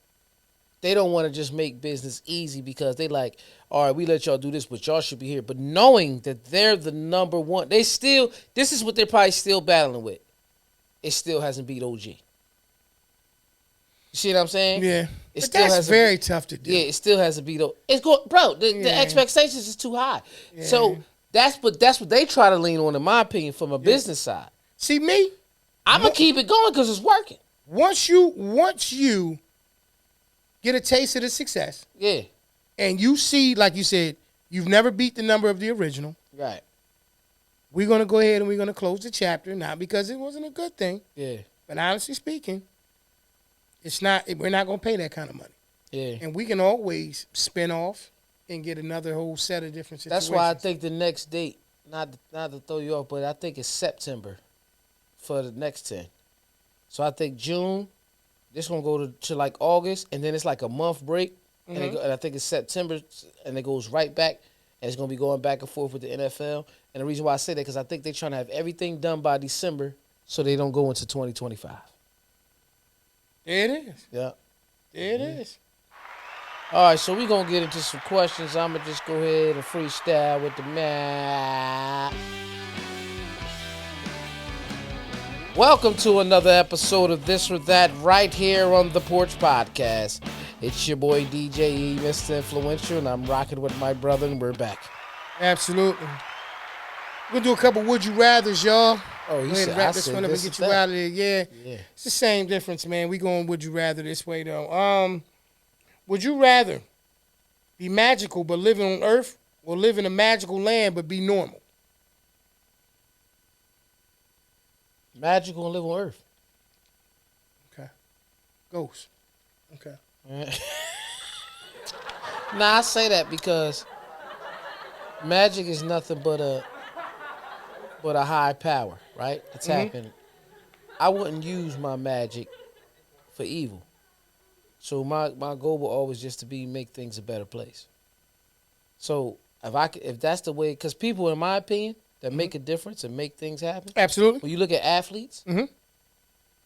want to just make business easy because they like, all right, we let y'all do this, but y'all should be here. But knowing that they're the number one, this is what they're probably still battling with. It still hasn't beat OG. You see what I'm saying? Yeah. It But still that's has very tough to do. Yeah, it still has to be though. It's going, bro. The expectations is too high. Yeah. So that's what they try to lean on, in my opinion, from a business side. See me? I'm gonna keep it going because it's working. Once you get a taste of the success, Yeah. and you see, like you said, you've never beat the number of the original. Right. We're gonna go ahead and we're gonna close the chapter, not because it wasn't a good thing, Yeah. but honestly speaking, it's not. We're not gonna pay that kind of money. Yeah. And we can always spin off and get another whole set of different situations. That's why I think the next date, not to throw you off, but I think it's September for the next 10. So I think June, this gonna go to like August, and then it's like a month break, and I think it's September, and it goes right back, and it's gonna be going back and forth with the NFL. And the reason why I say that, because I think they're trying to have everything done by December, so they don't go into 2025. There it is. Yeah. There it is. All right, so we're going to get into some questions. I'm going to just go ahead and freestyle with the map. Welcome to another episode of This or That right here on the Porch Podcast. It's your boy DJ E, Mr. Influential, and I'm rocking with my brother, and we're back. Absolutely. We're going to do a couple Would You Rathers, y'all. Oh, Go ahead and wrap this one up and get you out of there. Yeah. It's the same difference, man. We going Would You Rather this way, though. Would you rather be magical but live on Earth or live in a magical land but be normal? Magical and live on Earth. Okay. Ghost. Okay. Nah, I say that because magic is nothing but a high power, right? It's happened. I wouldn't use my magic for evil. So my goal will always just to be make things a better place. So if that's the way, because people, in my opinion, that make a difference and make things happen. Absolutely. When you look at athletes, you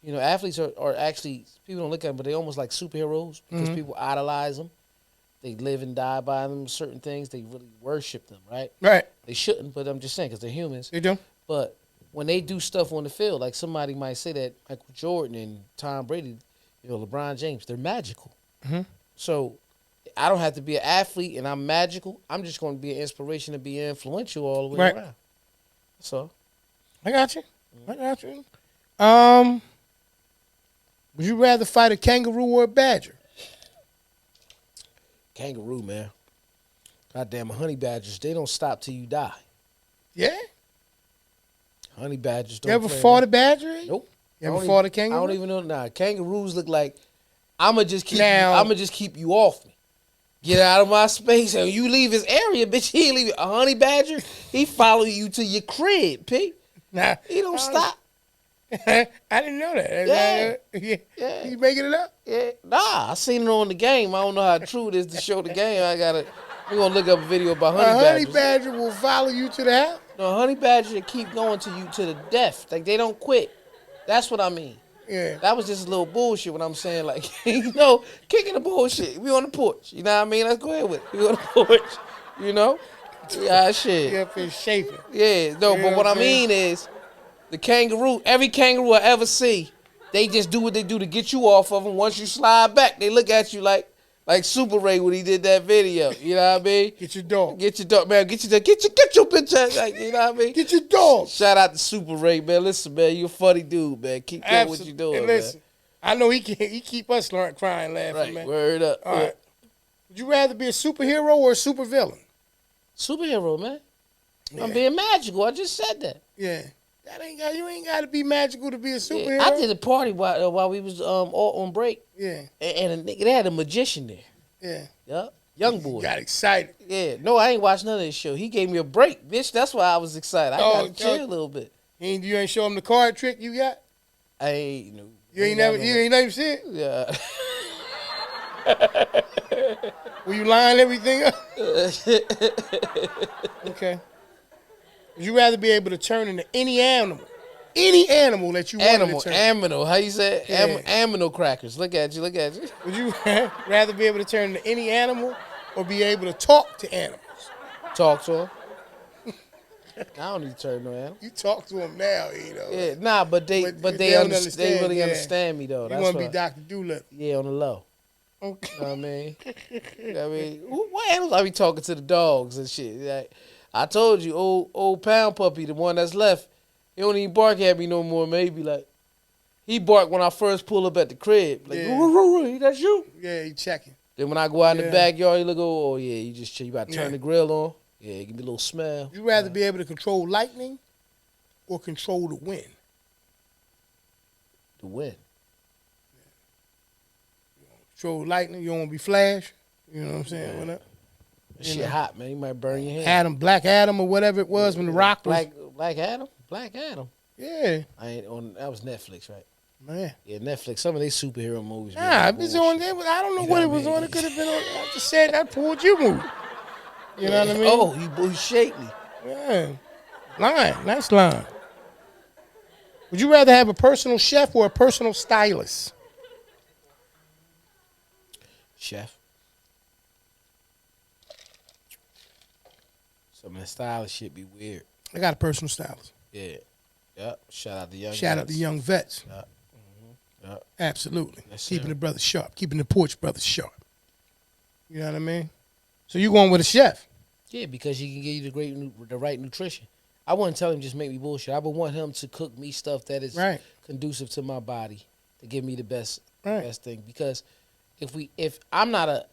know, athletes are actually, people don't look at them, but they're almost like superheroes because people idolize them. They live and die by them. Certain things, they really worship them, right? Right. They shouldn't, but I'm just saying because they're humans. They do. But when they do stuff on the field, like somebody might say that Michael Jordan and Tom Brady, you know, LeBron James, they're magical. So I don't have to be an athlete and I'm magical. I'm just going to be an inspiration and be influential all the way around. So I got you. Would you rather fight a kangaroo or a badger? Kangaroo, man. Goddamn, honey badgers, they don't stop till you die. Yeah? Honey badgers don't You ever play, fought man. a badger? Nope. You ever fought a I kangaroo? don't even know. Nah, kangaroos look like I'ma just keep you off me. Get out of my space. And you leave his area, bitch. He ain't leave a honey badger. He follow you to your crib, P. Nah. He don't stop. I didn't know that. Yeah. You making it up? Yeah. Nah, I seen it on the game. I don't know how true it is to show the game. We're gonna look up a video about honey A honey badgers. badger will follow you to the house? No, honey badgers that keep going to you to the death. Like they don't quit. That's what I mean. Yeah. That was just a little bullshit when I'm saying, like, you know, kicking the bullshit. We on the porch. You know what I mean? Let's go ahead with it. We on the porch. You know? Yeah, shit. You up there shaping. Yeah, no, but what I mean is, the kangaroo, every kangaroo I ever see, they just do what they do to get you off of them. Once you slide back, they look at you like Super Ray when he did that video. You know what I mean? Get your dog. Get your dog, man. Get your bitch ass. Like, you know what I mean? Get your dog. Shout out to Super Ray, man. Listen, man, you a funny dude, man. Keep doing what you doing, and listen, man. I know he keep us crying, laughing, Right, man. word up. All right. Would you rather be a superhero or a supervillain? Superhero, man. Yeah. I'm being magical. I just said that. Yeah. You ain't got to be magical to be a superhero. Yeah, I did a party while we was all on break. Yeah. And a nigga, they had a magician there. Yeah. Yup. Young boy. Got excited. Yeah. No, I ain't watched none of this show. He gave me a break, bitch. That's why I was excited. I got to chill a little bit. You ain't show him the card trick you got? I ain't, no. You ain't never see it? Yeah. Were you lying everything up? Okay. Would you rather be able to turn into any animal? Any animal that you wanted to turn. Aminal. How you say it? Yeah. Aminal crackers. Look at you. Would you rather be able to turn into any animal or be able to talk to animals? Talk to him. I don't need to turn no animal. You talk to them now, you know. Yeah, nah, but they But but they they don't they really yeah. understand me though. You That's want to what be Dr. Doolittle. yeah, on the low. Okay. You know what I mean? You know what I mean? What animals I be talking to the dogs and shit? Like, I told you, old pound puppy, the one that's left, he don't even bark at me no more. Maybe like he barked when I first pull up at the crib. Like, Yeah. That's you. Yeah, he checking. Then when I go out in Yeah. the backyard, he look, oh yeah, you just chill. You about to turn Yeah. the grill on. Yeah, give me a little smell. You rather be able to control lightning or control the wind? The wind. Control lightning, you don't want to be Flash. You know what I'm saying? Whatever. That shit hot, man. You might burn your hand. Adam, Black Adam, or whatever it was when The Rock was. Black Adam. Black Adam. Yeah, I ain't on. That was Netflix, right? man. Yeah, Netflix. Some of these superhero movies. be Nah, like it was bullshit. on there. I don't know You what know it what I was mean? on. It could have been on. I just said that pulled you movie. You know what I mean? Oh, he shaped me. Yeah. Line. Nice line. Would you rather have a personal chef or a personal stylist? Chef. Some of the stylish shit be weird. I got a personal stylist. Yeah. Yep. Shout out to young. Shout out to young vets. Yep. Absolutely. Yes, Keeping sir. the brothers sharp. Keeping the Porch brothers sharp. You know what I mean? So you going with a chef? Yeah, because he can give you the right nutrition. I wouldn't tell him just make me bullshit. I would want him to cook me stuff that is Right. conducive to my body to give me the best Right. best thing. Because if I'm not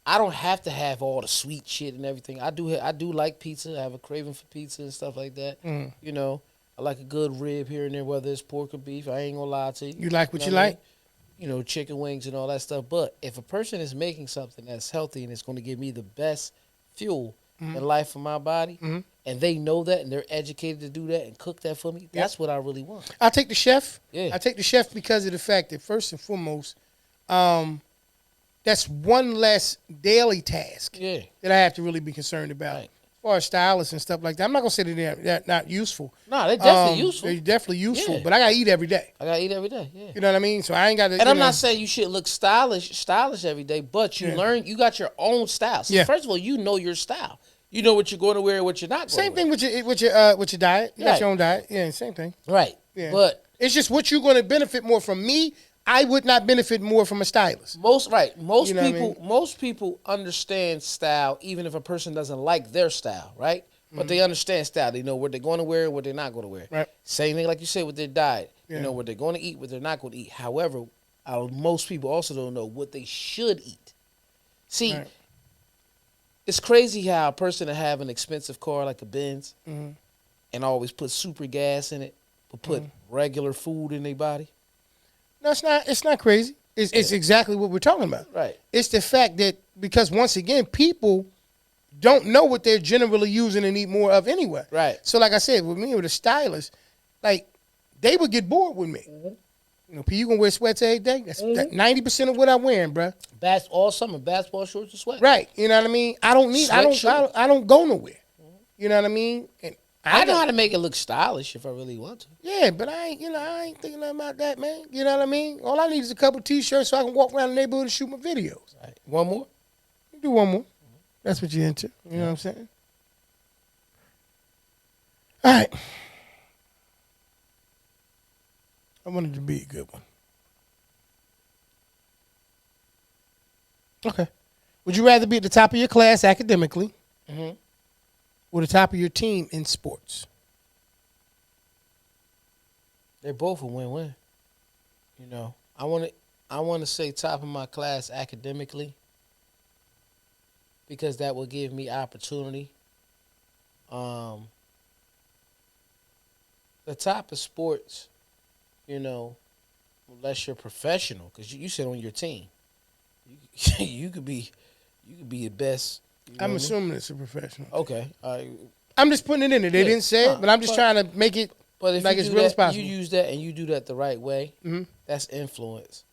I don't have to have all the sweet shit and everything. I do like pizza. I have a craving for pizza and stuff like that. Mhm. You know, I like a good rib here and there, whether it's pork or beef. I ain't gonna lie to you. You like what you know I mean? like? You know, chicken wings and all that stuff. But if a person is making something that's healthy and it's going to give me the best fuel in life for my body, and they know that and they're educated to do that and cook that for me, that's what I really want. I'll take the chef. Yeah. I take the chef because of the fact that first and foremost, that's one less daily task Yeah. that I have to really be concerned about. Right. As far as stylists and stuff like that, I'm not gonna say that they're not useful. No, they're definitely useful. They're definitely useful, Yeah. but I gotta eat every day. I gotta eat every day. Yeah. You know what I mean? So I ain't got to. And I'm not saying you should look stylish every day, but you learn. You got your own style. So Yeah. First of all, you know your style. You know what you're going to wear and what you're not going Same to thing wear. with your diet. You got Right. your own diet. Yeah, same thing. Right. Yeah. But It's just what you're going to benefit more from me. I would not benefit more from a stylist. most You know what I people mean? most people understand style, even if a person doesn't like their style, right? But they understand style. They know what they're going to wear and what they're not going to wear. Right. Same thing like you said with their diet. Yeah. You know what they're going to eat, what they're not going to eat. However, most people also don't know what they should eat. See, Right. it's crazy how a person to have an expensive car like a Benz Mm-hmm. and always put super gas in it, but put regular food in their body. No, it's not. It's not crazy. It's exactly what we're talking about. Right. It's the fact that because once again, people don't know what they're generally using and eat more of anyway. Right. So, like I said, with me with a stylist, like they would get bored with me. You know, P, you gonna wear sweats every day? That's 90% of what I'm wearing, bruh. All summer, basketball shorts and sweat. Right. You know what I mean? I don't need. Sweatshirt. I don't go nowhere. You know what I mean? And I know how to make it look stylish if I really want to. Yeah, but I ain't thinking nothing about that, man. You know what I mean? All I need is a couple T-shirts so I can walk around the neighborhood and shoot my videos. Right. One more? Do one more. That's what you're into. You know what I'm saying? All right. I wanted to be a good one. Okay. Would you rather be at the top of your class academically or the top of your team in sports? They're both a win-win. You know, I want to say top of my class academically because that will give me opportunity. The top of sports, you know, unless you're professional, because you sit on your team, you could be the best. You know I'm what I mean? assuming it's a professional. Okay. I'm just putting it in there. They Yeah, didn't say it, but I'm just trying to make it But if like you it's do real that, as possible. you use that and you do that the right way, Mhm. that's influence.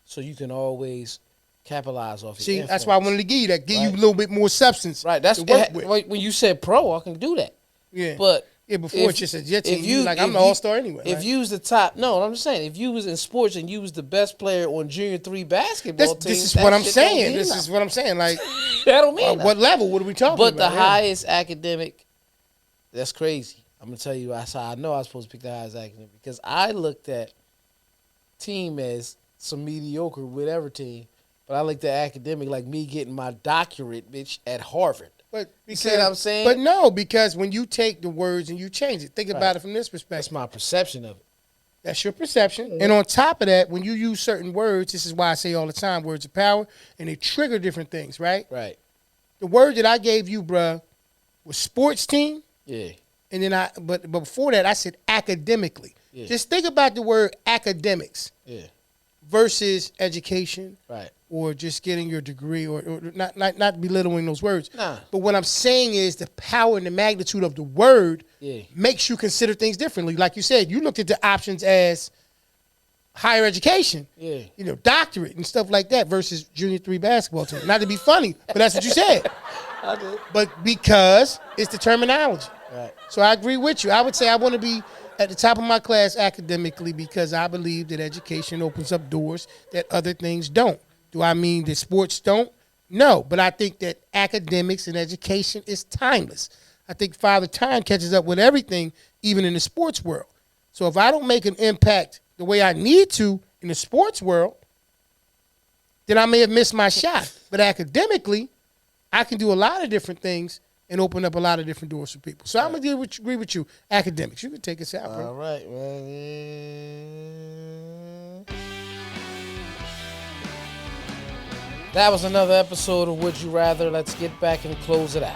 So you can always capitalize off your See, influence. that's why I wanted to give you that. Give you a Right. little bit more substance. Right. That's to work with. when you said pro, I can do that. Yeah. But Yeah, before it's just a jet team. if You like, I'm if the all-star anyway. If right? you was the top, no, I'm just saying, if you was in sports and you was the best player on Junior 3 basketball team, This is that what I'm shit don't saying. mean This nothing. is what I'm saying. Like, that don't mean what nothing. level? What are we talking But about? the Yeah. highest academic That's crazy. I'm gonna tell you that's how I know I was supposed to pick the highest academic because I looked at team as some mediocre whatever team, but I looked at academic like me getting my doctorate, bitch, at Harvard. But You see what I'm saying? But no, because when you take the words and you change it, think about it from this perspective. That's my perception of it. That's your perception. And on top of that, when you use certain words, this is why I say all the time, words of power, and they trigger different things, right? Right. The word that I gave you, bruh, was sports team. Yeah. And then but before that, I said academically. Yeah. Just think about the word academics Yeah. versus education. Right. Or just getting your degree, or not belittling those words. Nah. But what I'm saying is the power and the magnitude of the word Yeah. makes you consider things differently. Like you said, you looked at the options as higher education, Yeah. doctorate and stuff like that versus junior 3 basketball team. Not to be funny, but that's what you said. I did. But because it's the terminology. Right. So I agree with you. I would say I want to be at the top of my class academically because I believe that education opens up doors that other things don't. Do I mean that sports don't? No, but I think that academics and education is timeless. I think Father Time catches up with everything, even in the sports world. So if I don't make an impact the way I need to in the sports world, then I may have missed my shot. But academically, I can do a lot of different things and open up a lot of different doors for people. So I'm going to agree with you. Academics, you can take us out, bro. All right, man. That was another episode of Would You Rather. Let's get back and close it out.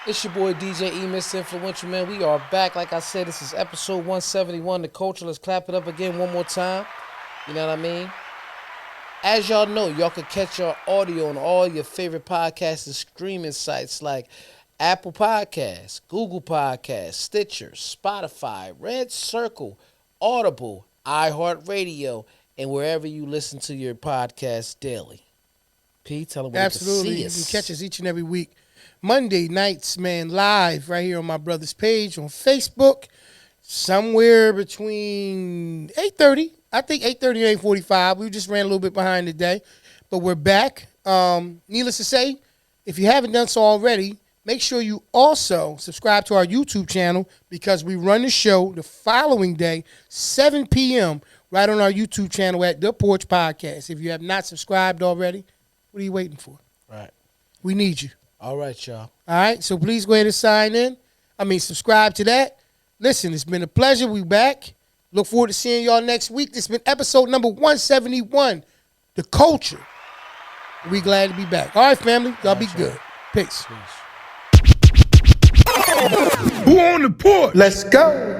It's your boy DJ E, Mr. Influential, man. We are back. Like I said, this is episode 171. The culture. Let's clap it up again one more time. You know what I mean? As y'all know, y'all can catch our audio on all your favorite podcasts and streaming sites like Apple Podcasts, Google Podcasts, Stitcher, Spotify, Red Circle, Audible, iHeartRadio, and wherever you listen to your podcast daily. P, tell them where Absolutely. you You can see can us. catch us each and every week. Monday nights, man, live right here on my brother's page on Facebook. Somewhere between 8:30. I think 8:30 and 8:45. We just ran a little bit behind today. But we're back. Needless to say, if you haven't done so already, make sure you also subscribe to our YouTube channel because we run the show the following day, 7 p.m., right on our YouTube channel at The Porch Podcast. If you have not subscribed already, what are you waiting for? Right. We need you. All right, y'all. All right, so please go ahead and subscribe to that. Listen, it's been a pleasure. We back. Look forward to seeing y'all next week. This has been episode number 171, The Culture. We glad to be back. All right, family. Y'all be good. Peace. Peace. Who on the porch? Let's go.